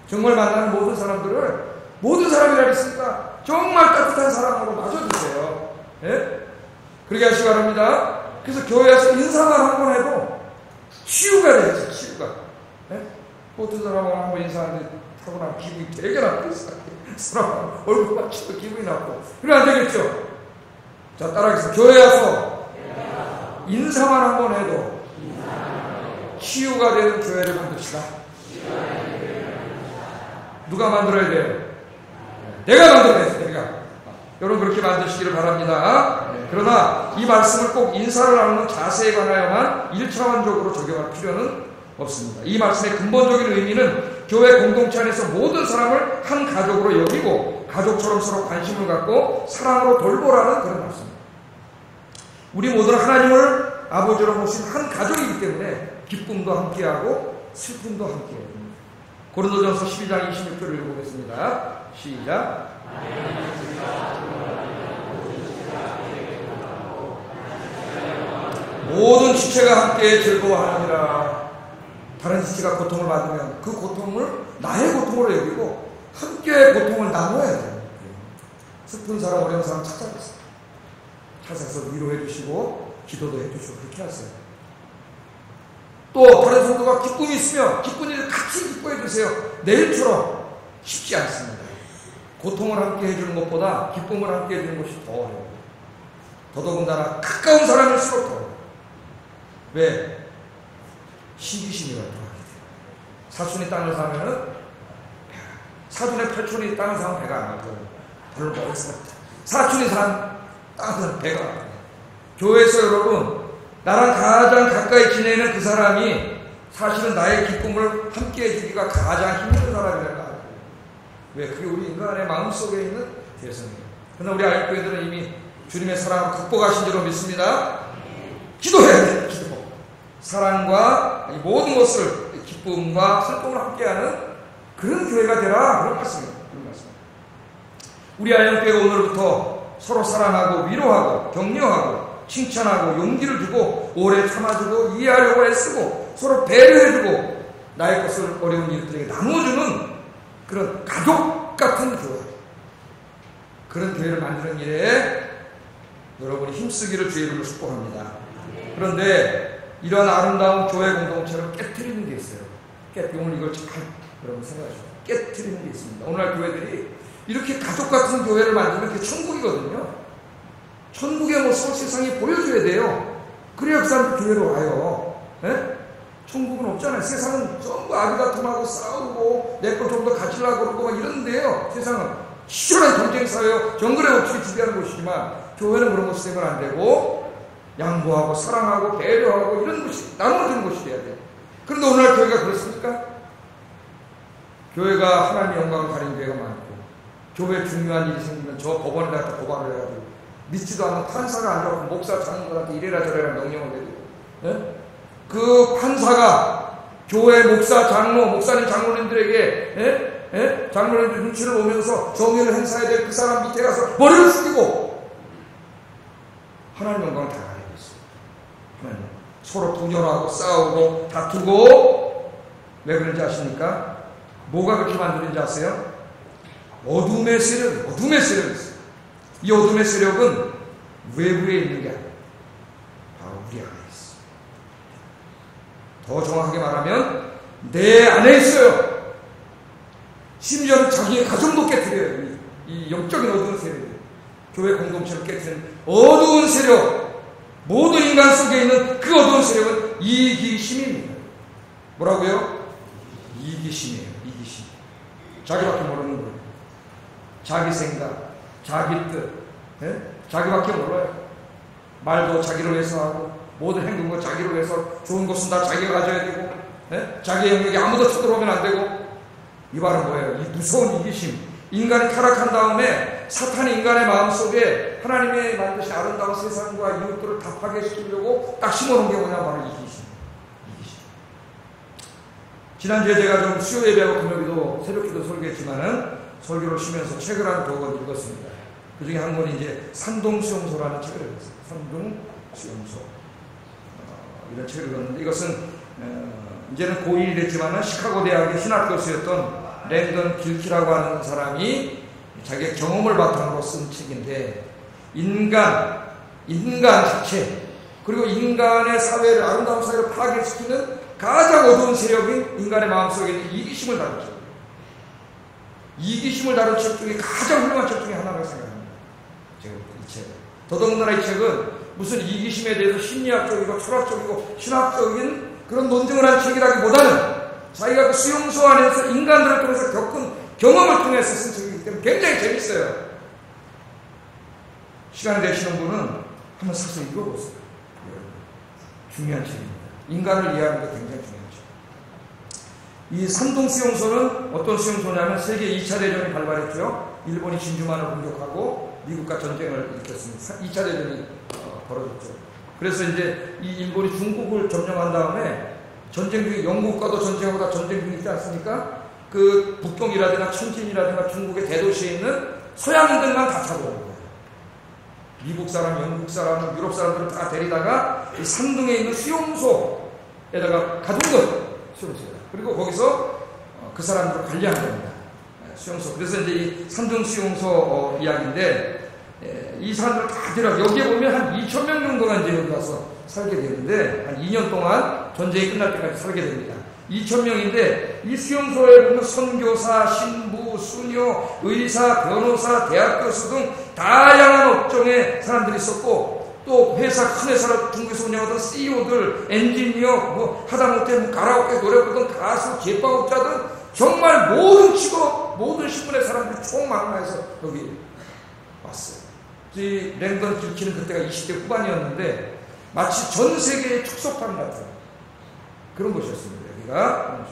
정말 만나는 모든 사람들을 모든 사람이라 했으니까 정말 따뜻한 사랑으로 맞아주세요. 예? 그렇게 하시기 바랍니다. 그래서 교회에서 인사만 한 번 해도 치유가 되죠. 치유가. 예? 어떤 사람하고 한번 인사하는데 하고 나면 기분이 되게 나쁘겠어요. 사람 얼굴 맞추고 기분이 나쁘고. 그래 안 되겠죠? 자 따라하겠습니다. 교회 와서 인사만 한 번 해도 치유가 되는 교회를 만듭시다. 누가 만들어야 돼요? 내가 만들어야지, 내가. 여러분 그렇게 만드시기를 바랍니다. 그러나 이 말씀을 꼭 인사를 나누는 자세에 관하여만 1차원적으로 적용할 필요는 없습니다. 이 말씀의 근본적인 의미는 교회 공동체 안에서 모든 사람을 한 가족으로 여기고 가족처럼 서로 관심을 갖고 사랑으로 돌보라는 그런 말씀입니다. 우리 모두는 하나님을 아버지로 모신 한 가족이기 때문에 기쁨도 함께하고 슬픔도 함께해요. 고린도전서 12장 26절을 읽어보겠습니다. 시작. 모든 지체가 함께 즐거워하느니라. 다른 지체가 고통을 받으면 그 고통을 나의 고통으로 여기고 함께 고통을 나눠야 돼요. 슬픈 사람, 어려운 사람 찾아가세요. 찾아서 위로해 주시고 기도도 해 주시고 그렇게 하세요. 또 다른 성도가 기쁨이 있으면 기쁜 일을 같이 기뻐해 주세요. 내일처럼 쉽지 않습니다. 고통을 함께 해주는 것보다 기쁨을 함께 해주는 것이 더 어려워요. 더더군다나 가까운 사람일수록 더 어려워요. 왜? 시기심이 들어가게 돼요. 사촌이 땅을 사면은 사촌의 팔촌이 땅을 사면 배가 안 가고 별로 모르겠습니다. 사촌이 산 땅은 배가 안 가요. 교회에서 여러분 나랑 가장 가까이 지내는 그 사람이 사실은 나의 기쁨을 함께 해주기가 가장 힘든 사람이라는 거 알아요. 왜? 그게 우리 인간의 마음속에 있는 대성이에요. 그러나 우리 아이교회들은 이미 주님의 사랑을 극복하신 줄로 믿습니다. 기도해야 돼요. 기도. 사랑과 모든 것을 기쁨과 슬픔을 함께하는 그런 교회가 되라. 그런 말씀입니다. 우리 아이교회가 오늘부터 서로 사랑하고 위로하고 격려하고 칭찬하고 용기를 주고 오래 참아주고 이해하려고 애쓰고 서로 배려해주고 나의 것을 어려운 이웃들에게 나눠주는 그런 가족 같은 교회, 그런 교회를 만드는 일에 여러분이 힘쓰기를 주의 이름으로 축복합니다. 그런데 이런 아름다운 교회 공동체를 깨트리는 게 있어요. 오늘 이걸 잘 여러분 생각하시고 깨트리는 게 있습니다. 오늘날 교회들이 이렇게 가족 같은 교회를 만들면 그게 천국이거든요. 천국의 모습을 세상에 보여줘야 돼요. 그래야 그 사람들 교회로 와요. 네? 천국은 없잖아요. 세상은 전부 아비다툼하고 싸우고 내 걸 좀 더 가지려고 그러고 막 이런데요. 세상은 치열한 경쟁 사회요. 정글의 법칙이 준비하는 곳이지만 교회는 그런 곳이 되면 안 되고 양보하고 사랑하고 배려하고 이런 곳이 나눠주는 곳이 돼야 돼요. 그런데 오늘날 교회가 그렇습니까? 교회가 하나님의 영광을 가리는 교회가 많고, 교회에 중요한 일이 생기면 저 법원에 갖다 고발을 해가지고 믿지도 않는 판사가 앉아서 목사 장로들한테 이래라 저래라 명령을 내리고, 예? 그 판사가 교회 목사 장로 목사님 장로님들에게, 장로님들 눈치를 보면서 정의를 행사해야 될 그 사람 밑에 가서 머리를 숙이고 하나님의 영광을 다 가리고 있어요. 서로 분열하고 싸우고 다투고. 왜 그런지 아십니까? 뭐가 그렇게 만드는지 아세요? 어둠의 세력이 있어요. 이 어둠의 세력은 외부에 있는 게 아니에요. 바로 우리 안에 있어요. 더 정확하게 말하면 내 안에 있어요. 심지어는 자기의 가정도 깨뜨려요. 이 영적인 어두운 세력이 교회 공동체를 깨뜨리는 어두운 세력, 모든 인간 속에 있는 그 어두운 세력은 이기심입니다. 뭐라고요? 이기심이에요. 이기심. 자기밖에 모르는 거예요. 자기 생각, 자기 뜻, 자기밖에 몰라요. 말도 자기를 위해서 하고, 모든 행동도 자기를 위해서, 좋은 것은 다 자기가 가져야 되고, 자기 영역에 아무도 쳐들어오면 안 되고. 이 말은 뭐예요? 이 무서운 이기심. 인간이 타락한 다음에 사탄이 인간의 마음속에 하나님의 만드신 아름다운 세상과 이웃들을 다 파괴시키려고 딱 심어놓은 게 뭐냐? 바로 이기심. 지난주에 제가 좀 수요 예배하고 금요일도 새벽기도 설교했지만은 설교를 쉬면서 책을 한 두 권 읽었습니다. 그 중에 한 권이 이제 산동수용소라는 책을 읽었어요. 산동수용소. 이런 책을 읽었는데, 이것은 이제는 고1이 됐지만은 시카고 대학의 신학 교수였던 랜던 길키라고 하는 사람이 자기의 경험을 바탕으로 쓴 책인데, 인간 자체, 그리고 인간의 사회를, 아름다운 사회를 파괴시키는 가장 어두운 세력인 인간의 마음속에 있는 이기심을 다룬 책. 이기심을 다룬 책 중에 가장 훌륭한 책 중에 하나라고 생각합니다. 제가 이 책은. 더더군다나 이 책은 무슨 이기심에 대해서 심리학적이고 철학적이고 신학적인 그런 논증을 한 책이라기보다는 자기가 그 수용소 안에서 인간들을 통해서 겪은 경험을 통해서 쓴 책이기 때문에 굉장히 재밌어요. 시간 되시는 분은 한번 사서 읽어보세요. 중요한 책입니다. 인간을 이해하는 게 굉장히 중요하죠. 이 산동수용소는 어떤 수용소냐면 세계 2차 대전이 발발했죠. 일본이 진주만을 공격하고 미국과 전쟁을 일으켰습니다. 2차 대전이 벌어졌죠. 그래서 이제 이 일본이 중국을 점령한 다음에 전쟁 중에 영국과도 전쟁하고 다 전쟁 중이지 않습니까? 그 북경이라든가 천진이라든가 중국의 대도시에 있는 서양인들만 다 잡아오는 거예요. 미국 사람, 영국 사람, 유럽 사람들을 다 데리다가 이 산둥에 있는 수용소에다가 가둔 거예요. 수용소에다. 그리고 거기서 그 사람들을 관리한 겁니다. 수용소. 그래서 이제 이 산둥 수용소 이야기인데, 이 사람들을 다 데려, 여기에 보면 한 2,000명 정도가 이제 여기 와서 살게 되는데, 한 2년 동안 전쟁이 끝날 때까지 살게 됩니다. 2,000명인데, 이 수용소에 보면 선교사, 신부, 수녀, 의사, 변호사, 대학 교수 등 다양한 업종의 사람들이 있었고, 또 회사, 큰 회사를 중국에서 운영하던 CEO들, 엔지니어, 뭐 하다못해 뭐 가라오케 노래 부르던 가수, 제빵업자 등 정말 모든 직업, 모든 신분의 사람들이 총망라해서 여기 왔어요. 이 랜던 길키는 그때가 20대 후반이었는데 마치 전 세계의 축소판 같은 그런 곳이었습니다. 여기가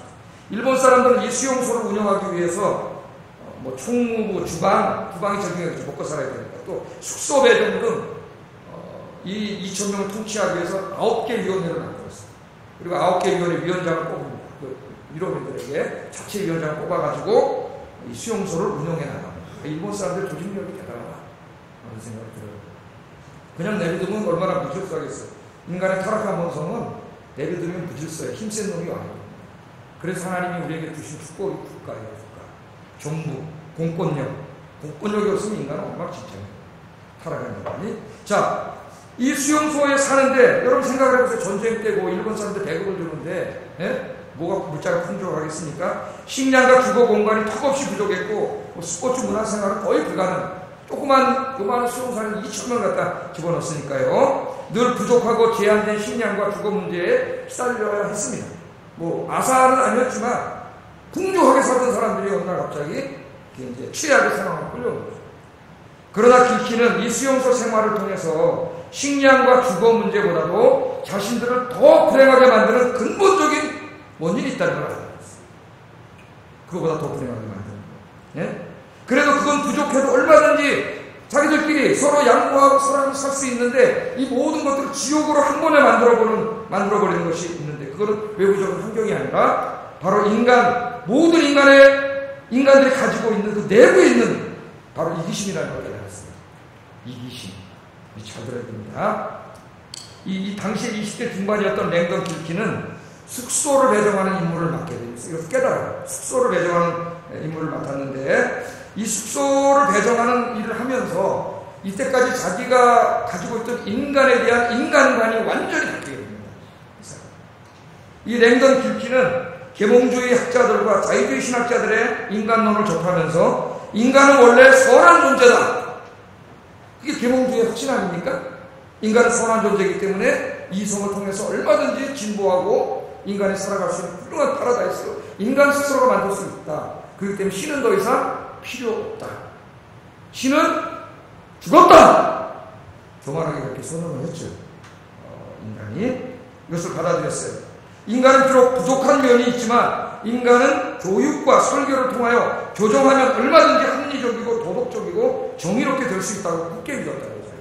일본 사람들은 이 수용소를 운영하기 위해서 뭐 총무부, 주방이 적용해서 먹고 살아야 되니까, 또 숙소 배정 등 이 2,000명을 통치하기 위해서 9개 위원회를 만들었어요. 그리고 9개 위원회 위원장을 뽑습니다. 그 유럽인들에게 자체 위원장을 뽑아가지고 이 수용소를 운영해 나갑니다. 일본 사람들 조직력이 대단하다, 그런 생각이 들어요. 그냥 내비두면 얼마나 무질서하겠어요. 인간의 타락한 본성은 내비두면 무질서해. 힘센 놈이 와요. 그래서 하나님이 우리에게 주신 축복이 국가예요. 국가. 정부, 공권력이 없으면 인간은 엉망진창이에요. 타락한 인간이. 자, 이 수용소에 사는데 여러분 생각을 해보세요. 전쟁 때고 일본 사람들 배급을 주는데 뭐가 물자가 풍족하겠습니까? 식량과 주거 공간이 턱없이 부족했고, 뭐 스포츠 문화생활은 거의 불가능. 요만한 수용소에 2,000명 갖다 집어넣었으니까요. 늘 부족하고 제한된 식량과 주거 문제에 시달려야 했습니다. 뭐 아사는 아니었지만 풍족하게 살던 사람들이 어느 날 갑자기 이제 최악의 상황을 끌려온 거죠. 그러나 길키는 이 수용소 생활을 통해서 식량과 주거 문제보다도 자신들을 더 불행하게 만드는 근본적인 원인이 있다는 걸 알아야 됐어요. 그거보다 더 불행하게 만드는 거예요. 예? 그래도 그건 부족해도 얼마든지 자기들끼리 서로 양보하고 사랑을 살 수 있는데 이 모든 것들을 지옥으로 한 번에 만들어버리는 것이 있는데 그거는 외부적인 환경이 아니라 바로 모든 인간들이 가지고 있는 그 내부에 있는 바로 이기심이라는 걸 알았습니다. 이기심. 잘 들어야 됩니다. 이 당시에 20대 중반이었던 랭던 길키는 숙소를 배정하는 임무를 맡게 됩니다. 이것을 깨달아요. 숙소를 배정하는 임무를 맡았는데 이 숙소를 배정하는 일을 하면서 이때까지 자기가 가지고 있던 인간에 대한 인간관이 완전히 바뀌게 됩니다. 이 랭던 길키는 계몽주의 학자들과 자유주의 신학자들의 인간론을 접하면서 인간은 원래 선한 존재다. 그게 계몽주의 확신 아닙니까? 인간은 선한 존재이기 때문에 이성을 통해서 얼마든지 진보하고 인간이 살아갈 수 있는 훌륭한 파라다이스로 인간 스스로가 만들 수 있다. 그렇기 때문에 신은 더 이상 필요 없다. 신은 죽었다. 교만하게 그렇게 선언을 했죠. 인간이 이것을 받아들였어요. 인간은 비록 부족한 면이 있지만 인간은 교육과 설교를 통하여 교정하면 얼마든지 합리적이고 도덕적이고 정의롭게 될 수 있다고 굳게 믿었다고 했어요.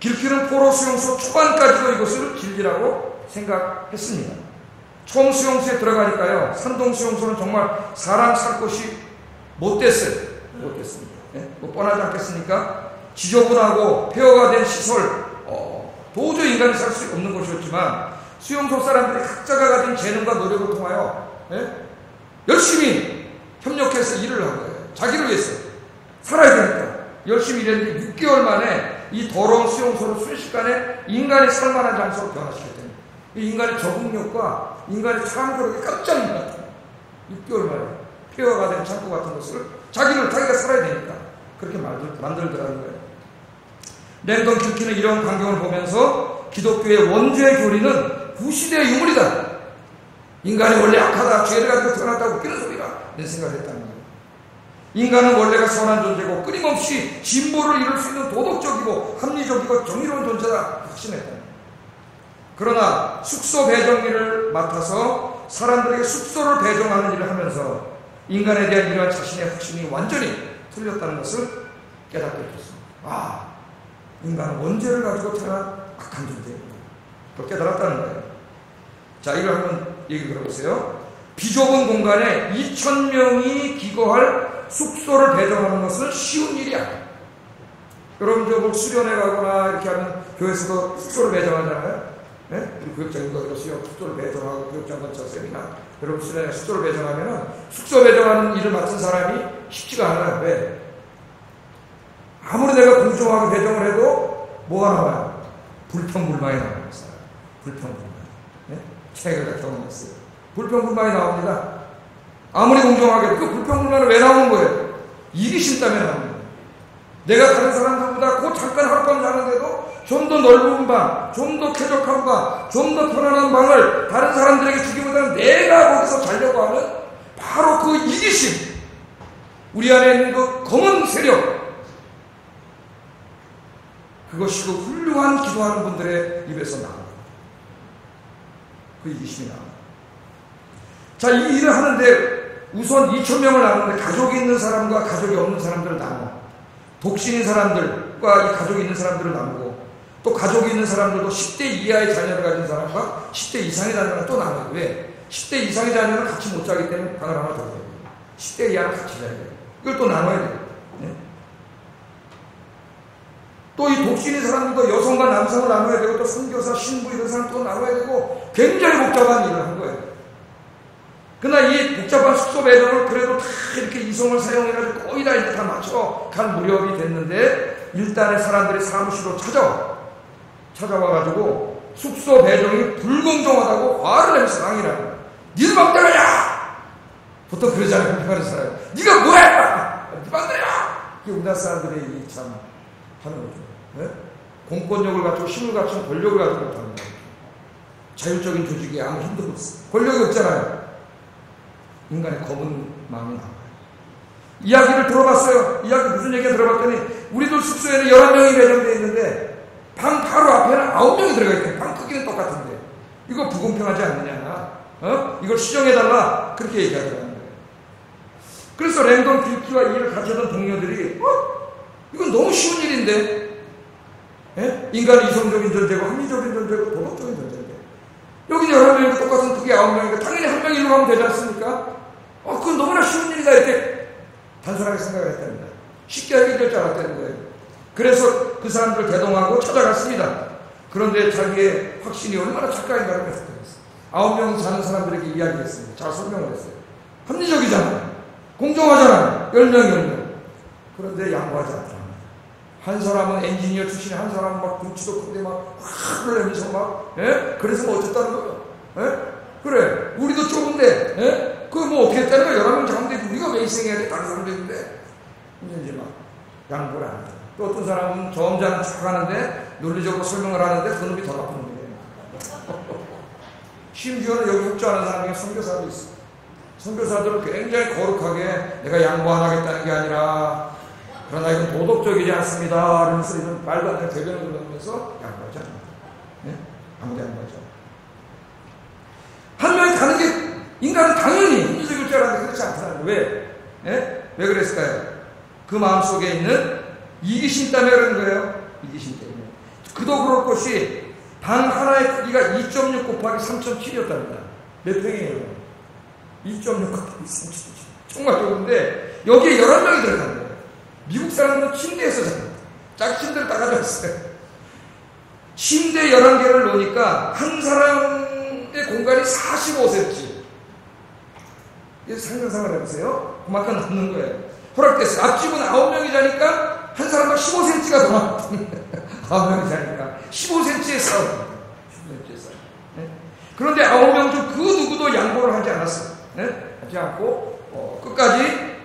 길키는 포로 수용소 초반까지도 이것을 진리라고 생각했습니다. 처음 수용소에 들어가니까요, 산동 수용소는 정말 사람 살 곳이 못됐어요. 못됐습니다. 네? 뭐 뻔하지 않겠습니까? 지저분하고 폐허가 된 시설, 도저히 인간이 살 수 없는 곳이었지만 수용소 사람들이 각자가 가진 재능과 노력을 통하여 열심히 협력해서 일을 한 거예요. 자기를 위해서 살아야 되니까 열심히 일했는데 6개월 만에 이 더러운 수용소를 순식간에 인간이 살만한 장소로 변화시켰대요. 이 인간의 적응력과 인간의 창조력이 깜짝 놀랐다. 6개월 만에 폐허가 된 창고 같은 것을 자기가 살아야 되니까 그렇게 만들더라는 거예요. 랭던 길키는 이런 광경을 보면서 기독교의 원죄의 교리는 구시대의 유물이다. 인간이 원래 악하다, 죄를 가지고 태어났다고 웃기는 소리다. 이런 생각을 했다는 거예요. 인간은 원래가 선한 존재고 끊임없이 진보를 이룰 수 있는 도덕적이고 합리적이고 정의로운 존재다. 확신했다. 그러나 숙소 배정 일을 맡아서 사람들에게 숙소를 배정하는 일을 하면서 인간에 대한 이러한 자신의 확신이 완전히 틀렸다는 것을 깨닫게 됐습니다. 인간은 원죄를 가지고 태어난 악한 존재입니다. 또 깨달았다는 거예요. 자, 이걸 한번 얘기 들어보세요. 비좁은 공간에 2,000명이 기거할 숙소를 배정하는 것은 쉬운 일이 아니에요. 여러분, 뭐 수련회 가거나 이렇게 하면 교회에서도 숙소를 배정하잖아요. 네? 교육장님도 그렇어요. 숙소를 배정하고 교육장 건차 세미나. 여러분, 수련회 숙소를 배정하면 숙소 배정하는 일을 맡은 사람이 쉽지가 않아요. 왜? 아무리 내가 공정하게 배정을 해도 뭐가 나와요? 불평불만이 나옵니다. 불평불만. 네? 제가 경험했어요. 불평불만이 나옵니다. 아무리 공정하게 그 불평불만은 왜 나오는 거예요? 이기심 때문에 나오는 거예요. 내가 다른 사람들보다 그 잠깐 하룻밤 자는데도 좀 더 넓은 방, 좀 더 쾌적한 방, 좀 더 편안한 방을 다른 사람들에게 주기보다는 내가 거기서 자려고 하는 바로 그 이기심, 우리 안에 있는 그 검은 세력, 그것이 그 훌륭한 기도하는 분들의 입에서 나옵니다. 그 이기심이 나옵니다. 자, 이 일을 하는데 우선 2,000명을 나누는데 가족이 있는 사람과 가족이 없는 사람들을 나눠. 독신인 사람들과 이 가족이 있는 사람들을 나누고, 또 가족이 있는 사람들도 10대 이하의 자녀를 가진 사람과 10대 이상의 자녀를 또 나눠요. 왜? 10대 이상의 자녀는 같이 못 자기 때문에 방을 하나 더 줘야 돼요. 10대 이하는 같이 자야 돼요. 이걸 또 나눠야 돼요. 네? 또 이 독신인 사람들도 여성과 남성을 나눠야 되고, 또 선교사, 신부 이런 사람 또 나눠야 되고, 굉장히 복잡한 일을 한 거예요. 그러나 이 복잡한 숙소 배정을 그래도 다 이렇게 이성을 사용해가지고 거의 다 이제 다 맞춰 간 무렵이 됐는데, 일단의 사람들이 사무실로 찾아와가지고 숙소 배정이 불공정하다고 화를 내면서 항의를 하는 거예요. 니들 맘대로야! 보통 그러잖아요. 불평하는 사람. 니가 뭐야! 니 맘대로야! 이게 우리나라 사람들이 참 하는 거죠. 네? 공권력을 갖추고 힘을 갖춘 권력을 가지고 못하는 거예요. 자율적인 조직이 아무 힘도 없어요. 권력이 없잖아요. 인간의 검은 마음이 나와요. 이야기를 들어봤어요. 이야기 무슨 얘기를 들어봤더니 우리들 숙소에는 11명이 배정되어 있는데 방 바로 앞에는 9명이 들어가 있대요. 방 크기는 똑같은데 이거 불공평하지 않느냐. 이걸 수정해달라. 그렇게 얘기하더라는 거예요. 그래서 랭던 길키와 이 일을 가르쳐던 동료들이 이건 너무 쉬운 일인데, 인간은 이성적인 존재고 합리적인 존재고 도덕적인 존재인데 여기 11명이고 똑같은 크기 9명이니까 당연히 한 명이 일로 가면 되지 않습니까? 그건 너무나 쉬운 일이다 이렇게 단순하게 생각을 했답니다. 쉽게 해결될 줄 알았다는 거예요. 그래서 그 사람들 대동하고 찾아갔습니다. 그런데 자기의 확신이 얼마나 착각인가를 했어요. 9명 사는 사람들에게 이야기했습니다. 잘 설명을 했어요. 합리적이잖아요. 공정하잖아요. 10명. 그런데 양보하지 않더라. 한 사람은 엔지니어 출신에 한 사람은 막 등치도 큰데 막 흘러내면서 막 그래서 뭐 어쨌다는 거예요. 그래 우리도 좁은데 그거 뭐 어떻게 했다는 거야. 11명 잡는데 우리가 왜 희생해야 돼. 다른 사람도 있는데 이제 막 양보를 안 해요. 또 어떤 사람은 점잖은 척하는데 논리적으로 설명을 하는데 그놈이 더 나쁜 놈이에요. 심지어는 여기 협조하는 사람 중에 선교사도 있어요. 선교사들은 굉장히 거룩하게 내가 양보 안 하겠다는 게 아니라 그러나 이건 도덕적이지 않습니다. 그러면서 이런 말도 안 되는 대변을 들으면서 양보하지 않는다. 아무도 양보하지 않는다. 한 명이 가는 게 인간은 당연히 합리적일 줄 알았는데 그렇지 않다는 거예요. 왜 그랬을까요? 그 마음속에 있는 이기심 때문에 그런 거예요. 이기심 때문에. 그도 그럴 것이 방 하나의 크기가 2.6 곱하기 3.7이었답니다. 몇 평이에요? 2.6 곱하기 3.7. 정말 좁은데 여기에 11명이 들어간 거예요. 미국 사람들은 침대에서 잡니다. 짝 침대를 다 가져왔어요. 침대 11개를 놓으니까 한 사람의 공간이 45cm. 이게 상상을 해보세요. 그만큼 남는 거예요. 허락됐어요. 앞집은 9명이 자니까 한 사람만 15cm가 더 남았던 9명이 자니까 15cm의 싸움. 15cm의 싸움. 그런데 9명 중 그 누구도 양보를 하지 않았어요. 하지 않고 끝까지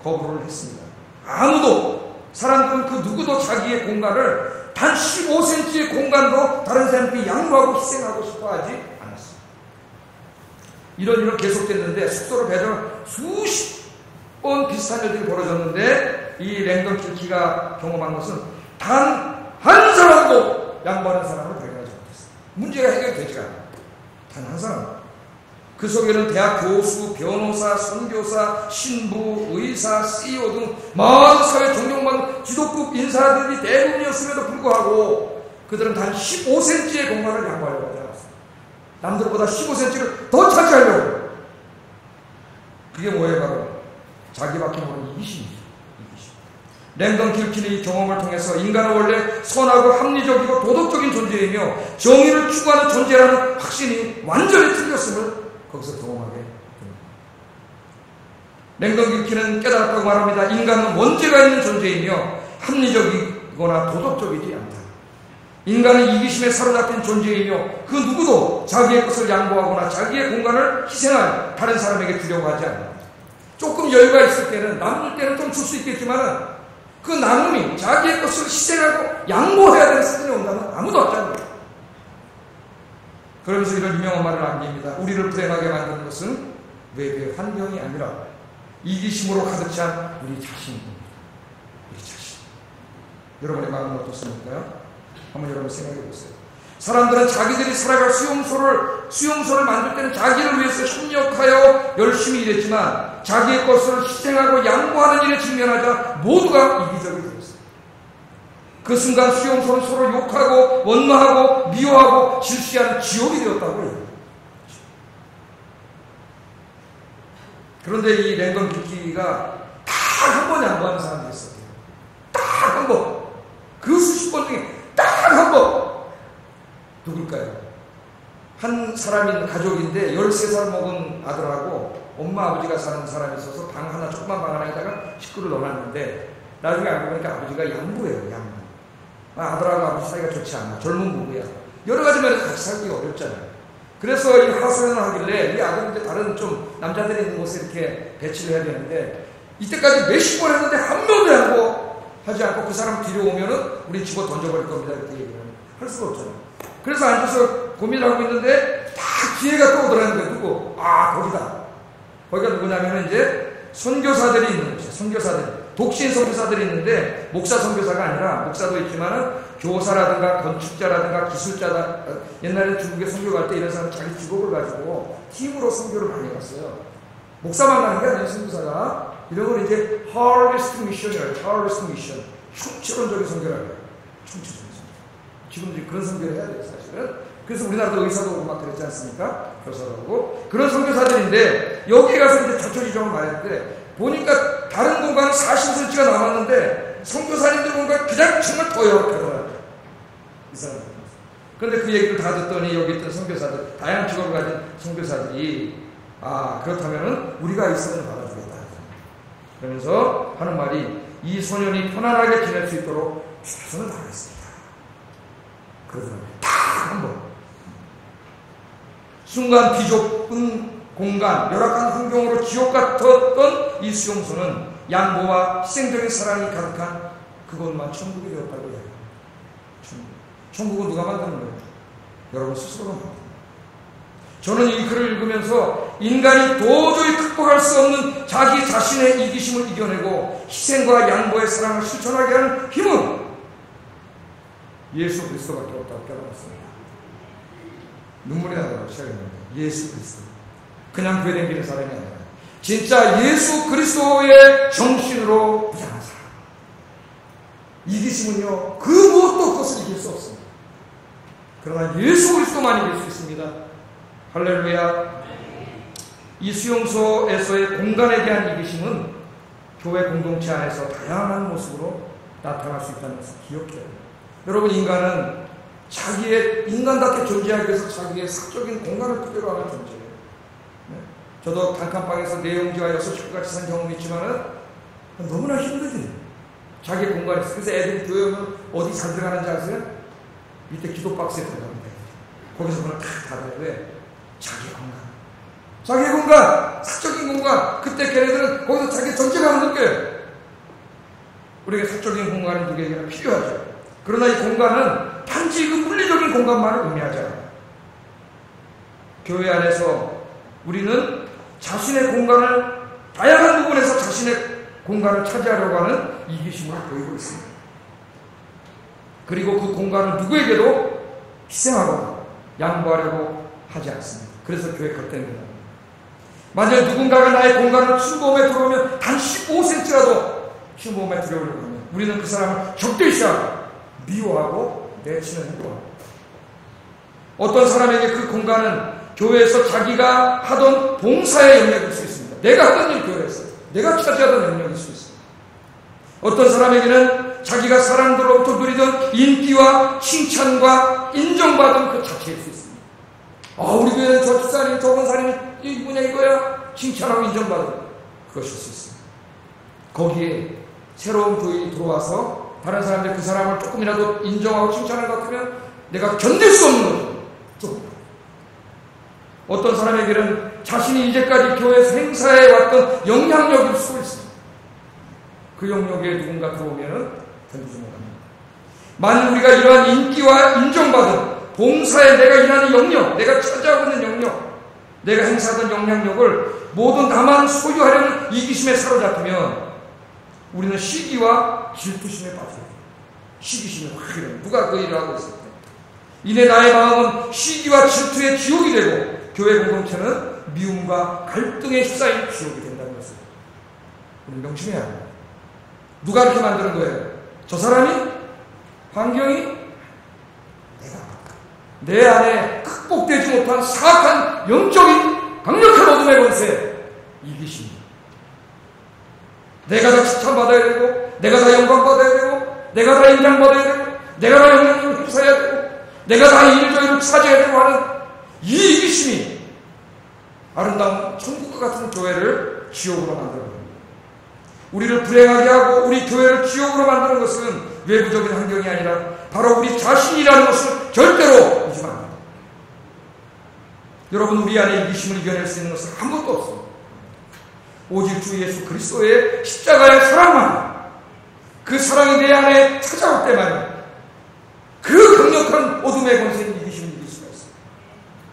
거부를 했습니다. 아무도 사람들은 그 누구도 자기의 공간을 단 15cm의 공간도 다른 사람들이 양보하고 희생하고 싶어하지 않았어요. 이런 일은 계속됐는데 숙소를 배정 수십 번 비슷한 일들이 벌어졌는데 이 랭던 길키가 경험한 것은 단 한 사람도 양보하는 사람을 발견하지 못했어요. 문제가 해결되지가 않아요. 단 한 사람. 그 속에는 대학 교수, 변호사, 선교사, 신부, 의사, CEO 등 많은 사회 존경받는 지도급 인사들이 대부분이었음에도 불구하고 그들은 단 15cm의 공간을 양보하려고 하지 않았어요. 남들보다 15cm를 더 차지하려고. 그게 뭐예요? 바로 자기밖에 모르는 이기심이죠. 이기심. 랭던 길키는 이 경험을 통해서 인간은 원래 선하고 합리적이고 도덕적인 존재이며 정의를 추구하는 존재라는 확신이 완전히 틀렸음을 거기서 경험하게 됩니다. 랭던 길키는 깨달았다고 말합니다. 인간은 원죄가 있는 존재이며 합리적이거나 도덕적이지 않다. 인간은 이기심에 사로잡힌 존재이며 그 누구도 자기의 것을 양보하거나 자기의 공간을 희생하여 다른 사람에게 주려고 하지 않는다. 조금 여유가 있을 때는 남을 때는 좀 줄 수 있겠지만 그 남음이 자기의 것을 희생하고 양보해야 되는 시간이 온다면 아무도 없지 않습니다. 그러면서 이런 유명한 말을 남깁니다. 우리를 불행하게 만드는 것은 외부의 환경이 아니라 이기심으로 가득 찬 우리 자신입니다. 우리 자신. 여러분의 마음은 어떻습니까? 한번 여러분 생각해 보세요. 사람들은 자기들이 살아갈 수용소를 만들 때는 자기를 위해서 협력하여 열심히 일했지만 자기의 것을 희생하고 양보하는 일에 직면하자 모두가 이기적이 되었어요. 그 순간 수용소는 서로 욕하고 원망하고 미워하고 질시하는 지옥이 되었다고 해요. 그런데 이 랭던 길키가 딱 한 번 양보하는 사람들이 있었대요. 딱 한 번. 그 수십 번 중에 딱 한 번. 누굴까요? 한 사람인 가족인데 13살 먹은 아들하고 엄마 아버지가 사는 사람이 있어서 방 하나, 조그만 방 하나에다가 식구를 넣어놨는데 나중에 알고 보니까 아버지가 양부예요. 양부. 아들하고 아버지 사이가 좋지 않아. 젊은 부부야. 여러 가지 면에서 같이 살기가 어렵잖아요. 그래서 이 하소연을 하길래 이 아들은 이제 다른 좀 남자들이 있는 곳에 이렇게 배치를 해야 되는데 이때까지 몇십 번 했는데 한 명도 양보하지 않고 그 사람 뒤로 오면은 우리 집어 던져버릴 겁니다. 이렇게 얘기를 할 수가 없잖아요. 그래서 앉아서 고민을 하고 있는데 딱 기회가 또 오더라는 거예요. 누구? 거기다. 거기가 누구냐면 이제 선교사들이 있는 곳이에요. 선교사들. 독신 선교사들이 있는데 목사 선교사가 아니라 목사도 있지만은 교사라든가 건축자라든가 기술자다. 옛날에 중국에 선교 갈 때 이런 사람 자기 직업을 가지고 팀으로 선교를 많이 갔어요. 목사만 가는 게 아니에요. 선교사가 이런 걸 이제 harvest mission이에요. harvest mission. 총체론적인 선교를 해요. 총체적인 선교. 지금 이제 그런 선교를 해야 돼요, 사실은. 그래서 우리나라도 의사도 오고 막 그랬지 않습니까? 교사도 하고 그런 선교사들인데 여기에 가서 이제 자초지종을 말했는데 보니까 다른 공간은 40cm가 남았는데 선교사님들 보니까 그냥 정말 더 열악하더라고요. 이 사람들. 그런데 그 얘기를 다 듣더니 여기 있던 선교사들, 다양한 직업을 가진 선교사들이 그렇다면 우리가 이 선을 받아주겠다. 그러면서 하는 말이 이 소년이 편안하게 지낼 수 있도록 최선을 다하겠습니다. 그러더라고요. 딱 한 번. 순간 비좁은 공간, 열악한 환경으로 지옥 같았던 이 수용소는 양보와 희생적인 사랑이 가득한 그것만 천국이 되었다고 해요. 천국은 누가 만드는 거예요? 여러분 스스로가 만드는 거예요. 저는 이 글을 읽으면서 인간이 도저히 극복할 수 없는 자기 자신의 이기심을 이겨내고 희생과 양보의 사랑을 실천하게 하는 힘은 예수 그리스도밖에 없다고 깨달았습니다. 눈물이 나더라고요. 예수 그리스도. 그냥 교회 다니는 사람이 아니라 진짜 예수 그리스도의 정신으로 부장한 사람. 이기심은요 그 무엇도 그것을 이길 수 없습니다. 그러나 예수 그리스도만 이길 수 있습니다. 할렐루야. 이 수용소에서의 공간에 대한 이기심은 교회 공동체 안에서 다양한 모습으로 나타날 수 있다는 것을 기억해야 해요. 여러분, 인간은 자기의 인간답게 존재하기 위해서 자기의 사적인 공간을 필요로 하는 존재예요. 저도 단칸방에서 내용지와 6식구 같이 산 경험이 있지만은 너무나 힘들지. 자기 공간이 있어요. 그래서 애들이 교회 오면 어디 잘 들어가는지 아세요? 밑에 기도 박스에 들어갑니다. 거기서 문을 탁 닫아야 돼. 자기 공간. 자기 공간! 사적인 공간! 그때 걔네들은 거기서 자기 존재감을 느껴요. 우리에게 사적인 공간은 누구에게나 필요하죠. 그러나 이 공간은 단지 그 물리적인 공간만을 의미하지 않아요. 교회 안에서 우리는 자신의 공간을, 다양한 부분에서 자신의 공간을 차지하려고 하는 이기심을 보이고 있습니다. 그리고 그 공간을 누구에게도 희생하거나 양보하려고 하지 않습니다. 그래서 교회 겉됩니다. 만약 누군가가 나의 공간을 침범에 들어오면 단 15cm라도 침범에 들어오려고 하면 우리는 그 사람을 적대시하고 미워하고 내치는 행동을. 어떤 사람에게 그 공간은 교회에서 자기가 하던 봉사의 영역일 수 있습니다. 내가 하던 일 교회에서 내가 차지하던 영역일 수 있습니다. 어떤 사람에게는 자기가 사람들로부터 누리던 인기와 칭찬과 인정받은 그 자체일 수 있습니다. 우리 교회는 저 집사님, 저 권사님이 이분야 이거야 칭찬하고 인정받은 그것일 수 있습니다. 거기에 새로운 부인이 들어와서 다른 사람들이 그 사람을 조금이라도 인정하고 칭찬할 것 같으면 내가 견딜 수 없는 거죠. 좀. 어떤 사람에게는 자신이 이제까지 교회에서 행사해 왔던 영향력일 수도 있습니다. 그 영역에 누군가 들어오면 견디지 못합니다. 만일 우리가 이러한 인기와 인정받은 봉사에 내가 일하는 영역, 내가 차지하고 있는 영역, 내가 행사하던 영향력을 모두 나만 소유하려는 이기심에 사로잡히면 우리는 시기와 질투심에 빠져요. 시기심에 확 일어나요. 누가 그 일을 하고 있을 때. 이내 나의 마음은 시기와 질투의 지옥이 되고 교회 공동체는 미움과 갈등에 휩싸인 지옥이 된다는 것을 우리 명심해야 합니다. 누가 이렇게 만드는 거예요? 저 사람이? 환경이? 내 안에 극복되지 못한 사악한 영적인 강력한 어둠의 권세, 이기심. 내가 다 칭찬받아야 되고, 내가 다 영광받아야 되고, 내가 다 인정받아야 되고, 내가 다 영향력을 휩싸야 되고, 내가 다 일조일을 차지해야 되고 하는 이 이기심이 아름다운 천국과 같은 교회를 지옥으로 만드는 겁니다. 우리를 불행하게 하고 우리 교회를 지옥으로 만드는 것은 외부적인 환경이 아니라 바로 우리 자신이라는 것을 절대로 잊으면 안 됩니다. 여러분, 우리 안에 이기심을 이겨낼 수 있는 것은 아무것도 없습니다. 오직 주 예수 그리스도의 십자가의 사랑만, 그 사랑이 내 안에 찾아올 때만 그 강력한 어둠의 권세인 이기심을 이길 수가 있습니다.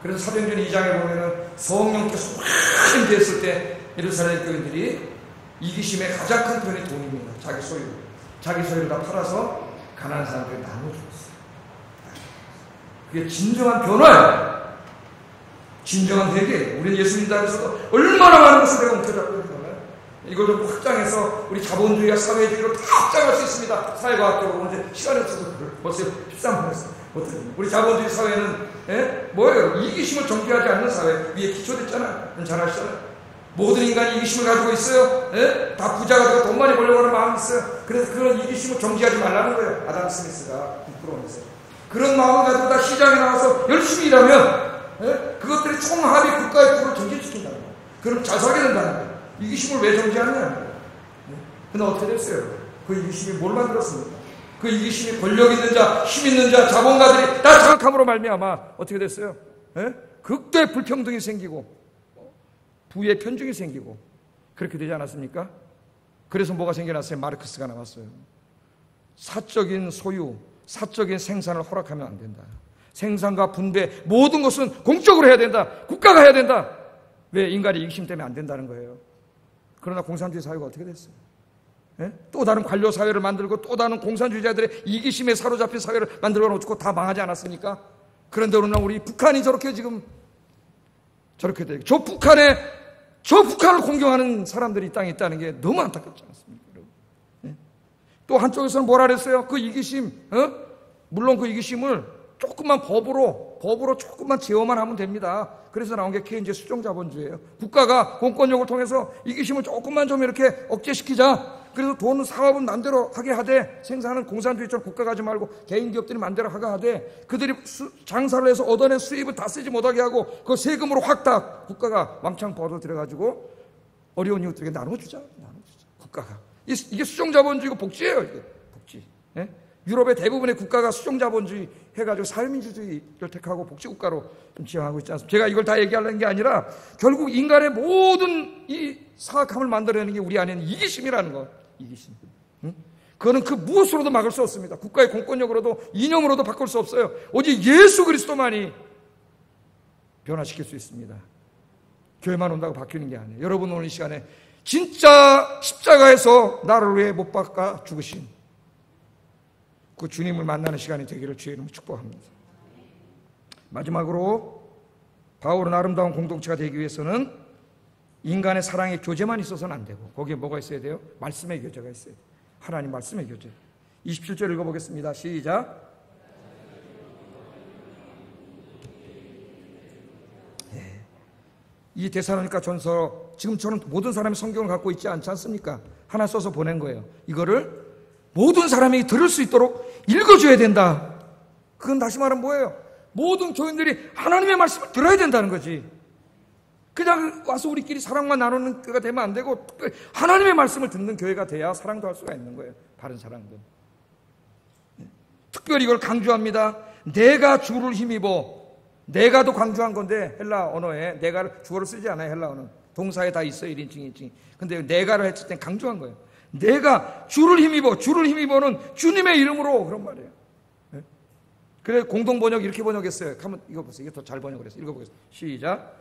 그래서 사도행전 2장에 보면은 성령께서 확 임재했을 때 예루살렘 교인들이 이기심의 가장 큰 편이 돈입니다. 자기 소유. 자기 소유를 다 팔아서 가난한 사람들이 나눠줬어요. 그게 진정한 변화예요. 진정한 회개. 우리는 예수 믿는다면서도 얼마나 많은 것을 내가 움켜잡고 있는 거예요. 이걸 좀 확장해서 우리 자본주의와 사회주의로 다 확장할 수 있습니다. 사회과학적으로 이제 시간이 없어서 벌써 13분 했어요. 우리 자본주의 사회는 뭐예요? 이기심을 정죄하지 않는 사회 위에 기초됐잖아요. 잘 아시잖아요. 모든 인간이 이기심을 가지고 있어요. 다 부자가 되고 돈 많이 벌려고 하는 마음이 있어요. 그래서 그런 이기심을 정지하지 말라는 거예요. 아담 스미스가 부끄러워해서. 그런 마음을 가지고 다 시장에 나와서 열심히 일하면 그것들이 총합이 국가의 부를 정지시킨다는 거예요. 그럼 잘 살게 된다는 거예요. 이기심을 왜 정지하느냐는 거예요. 근데 어떻게 됐어요? 그 이기심이 뭘 만들었습니까? 그 이기심이 권력 있는 자, 힘 있는 자, 자본가들이 다 장악함으로 말미암아 어떻게 됐어요? 극도의 불평등이 생기고 부의 편중이 생기고 그렇게 되지 않았습니까? 그래서 뭐가 생겨났어요? 마르크스가 나왔어요. 사적인 소유, 사적인 생산을 허락하면 안 된다. 생산과 분배 모든 것은 공적으로 해야 된다. 국가가 해야 된다. 왜? 인간이 이기심 때문에 안 된다는 거예요. 그러나 공산주의 사회가 어떻게 됐어요? 또 다른 관료 사회를 만들고 또 다른 공산주의자들의 이기심에 사로잡힌 사회를 만들어 놓고 다 망하지 않았습니까? 그런데 오늘 우리 북한이 저렇게 지금 저렇게 되고 저 북한을 공경하는 사람들이 이 땅에 있다는 게 너무 안타깝지 않습니까? 또 한쪽에서는 뭐라 그랬어요? 그 이기심, 물론 그 이기심을 조금만 법으로 조금만 제어만 하면 됩니다. 그래서 나온 게 케인즈의 수종자본주의예요. 국가가 공권력을 통해서 이기심을 조금만 좀 이렇게 억제시키자. 그래서 돈 사업은 맘대로 하게 하되 생산은 공산주의처럼 국가가 하지 말고 개인 기업들이 맘대로 하게 하되 그들이 장사를 해서 얻어낸 수입을 다 쓰지 못하게 하고 그 세금으로 확 다 국가가 왕창 벌어들여가지고 어려운 이웃들에게 나눠주자. 국가가. 이게 수종자본주의고 복지예요. 이게 복지. 유럽의 대부분의 국가가 수종자본주의 해가지고 사회민주주의를 택하고 복지국가로 좀 지향하고 있지 않습니까? 제가 이걸 다 얘기하려는 게 아니라 결국 인간의 모든 이 사악함을 만들어내는 게 우리 안에는 이기심이라는 거. 이기심. 그거는 그 무엇으로도 막을 수 없습니다. 국가의 공권력으로도 이념으로도 바꿀 수 없어요. 오직 예수 그리스도만이 변화시킬 수 있습니다. 교회만 온다고 바뀌는 게 아니에요. 여러분 오늘 이 시간에 진짜 십자가에서 나를 위해 못 박아 죽으신 그 주님을 만나는 시간이 되기를 주의 이름으로 축복합니다. 마지막으로 바울은 아름다운 공동체가 되기 위해서는 인간의 사랑의 교제만 있어서는 안 되고 거기에 뭐가 있어야 돼요? 말씀의 교제가 있어야 돼요. 하나님 말씀의 교제. 27절 읽어보겠습니다. 시작. 이 데살로니가 전서 지금 저는 모든 사람이 성경을 갖고 있지 않지 않습니까? 하나 써서 보낸 거예요. 이거를 모든 사람이 들을 수 있도록 읽어줘야 된다. 그건 다시 말하면 뭐예요? 모든 교인들이 하나님의 말씀을 들어야 된다는 거지. 그냥 와서 우리끼리 사랑만 나누는 교회가 되면 안 되고 하나님의 말씀을 듣는 교회가 돼야 사랑도 할 수가 있는 거예요. 바른 사랑도. 특별히 이걸 강조합니다. 내가 주를 힘입어. 내가도 강조한 건데 헬라 언어에 내가를 주어를 쓰지 않아요. 헬라 언어는. 동사에 다 있어요. 1인칭, 2인칭. 근데 내가를 했을 땐 강조한 거예요. 내가 주를 힘입어. 주를 힘입어는 주님의 이름으로 그런 말이에요. 그래 공동 번역 이렇게 번역했어요. 한번 읽어보세요. 이게 더 잘 번역을 했어요. 읽어보겠습니다. 시작.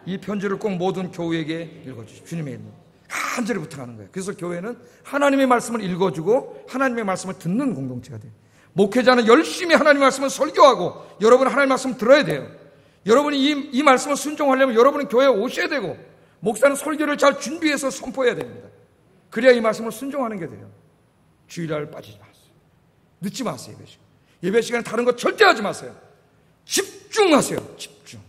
이 편지를 꼭 모든 교회에게 읽어주십시오. 주님의 이름으로. 간절히 부탁하는 거예요. 그래서 교회는 하나님의 말씀을 읽어주고 하나님의 말씀을 듣는 공동체가 돼요. 목회자는 열심히 하나님의 말씀을 설교하고 여러분 하나님의 말씀을 들어야 돼요. 여러분이 이 말씀을 순종하려면 여러분은 교회에 오셔야 되고 목사는 설교를 잘 준비해서 선포해야 됩니다. 그래야 이 말씀을 순종하는 게 돼요. 주일날 빠지지 마세요. 늦지 마세요. 예배 시간. 예배 시간에 다른 거 절대 하지 마세요. 집중하세요. 집중.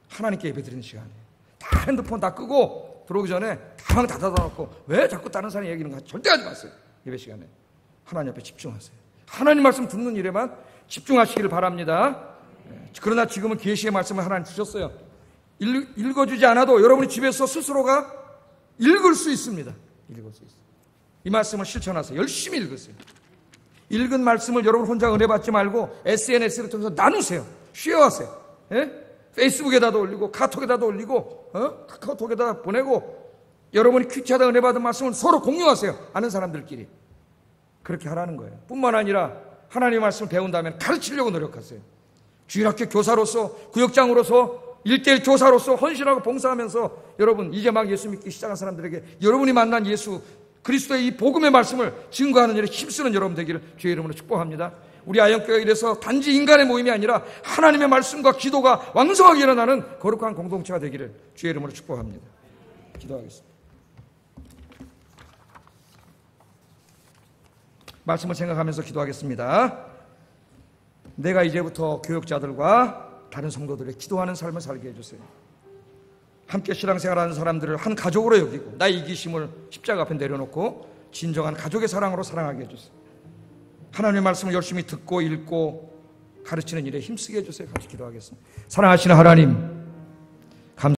하나님께 예배 드리는 시간이에요. 다 핸드폰 다 끄고 들어오기 전에 가방 다 닫아놓고 왜 자꾸 다른 사람 얘기하는 거 절대 하지 마세요. 예배 시간에. 하나님 앞에 집중하세요. 하나님 말씀 듣는 일에만 집중하시기를 바랍니다. 그러나 지금은 계시의 말씀을 하나님 주셨어요. 읽어주지 않아도 여러분이 집에서 스스로가 읽을 수 있습니다. 읽을 수 있어요. 이 말씀을 실천하세요. 열심히 읽으세요. 읽은 말씀을 여러분 혼자 은혜 받지 말고 SNS를 통해서 나누세요. 쉐어하세요. 페이스북에다도 올리고 카톡에다도 올리고 카카오톡에다 보내고 여러분이 퀴치하다 은혜 받은 말씀을 서로 공유하세요. 아는 사람들끼리. 그렇게 하라는 거예요. 뿐만 아니라 하나님의 말씀을 배운다면 가르치려고 노력하세요. 주일학교 교사로서 구역장으로서 1:1 교사로서 헌신하고 봉사하면서 여러분 이제 막 예수 믿기 시작한 사람들에게 여러분이 만난 예수 그리스도의 이 복음의 말씀을 증거하는 일에 힘쓰는 여러분 되기를 주의 이름으로 축복합니다. 우리 아영교회가 이래서 단지 인간의 모임이 아니라 하나님의 말씀과 기도가 왕성하게 일어나는 거룩한 공동체가 되기를 주의 이름으로 축복합니다. 기도하겠습니다. 말씀을 생각하면서 기도하겠습니다. 내가 이제부터 교역자들과 다른 성도들의 기도하는 삶을 살게 해주세요. 함께 신앙생활하는 사람들을 한 가족으로 여기고 나의 이기심을 십자가 앞에 내려놓고 진정한 가족의 사랑으로 사랑하게 해주세요. 하나님의 말씀을 열심히 듣고 읽고 가르치는 일에 힘쓰게 해주세요. 같이 기도하겠습니다. 사랑하시는 하나님,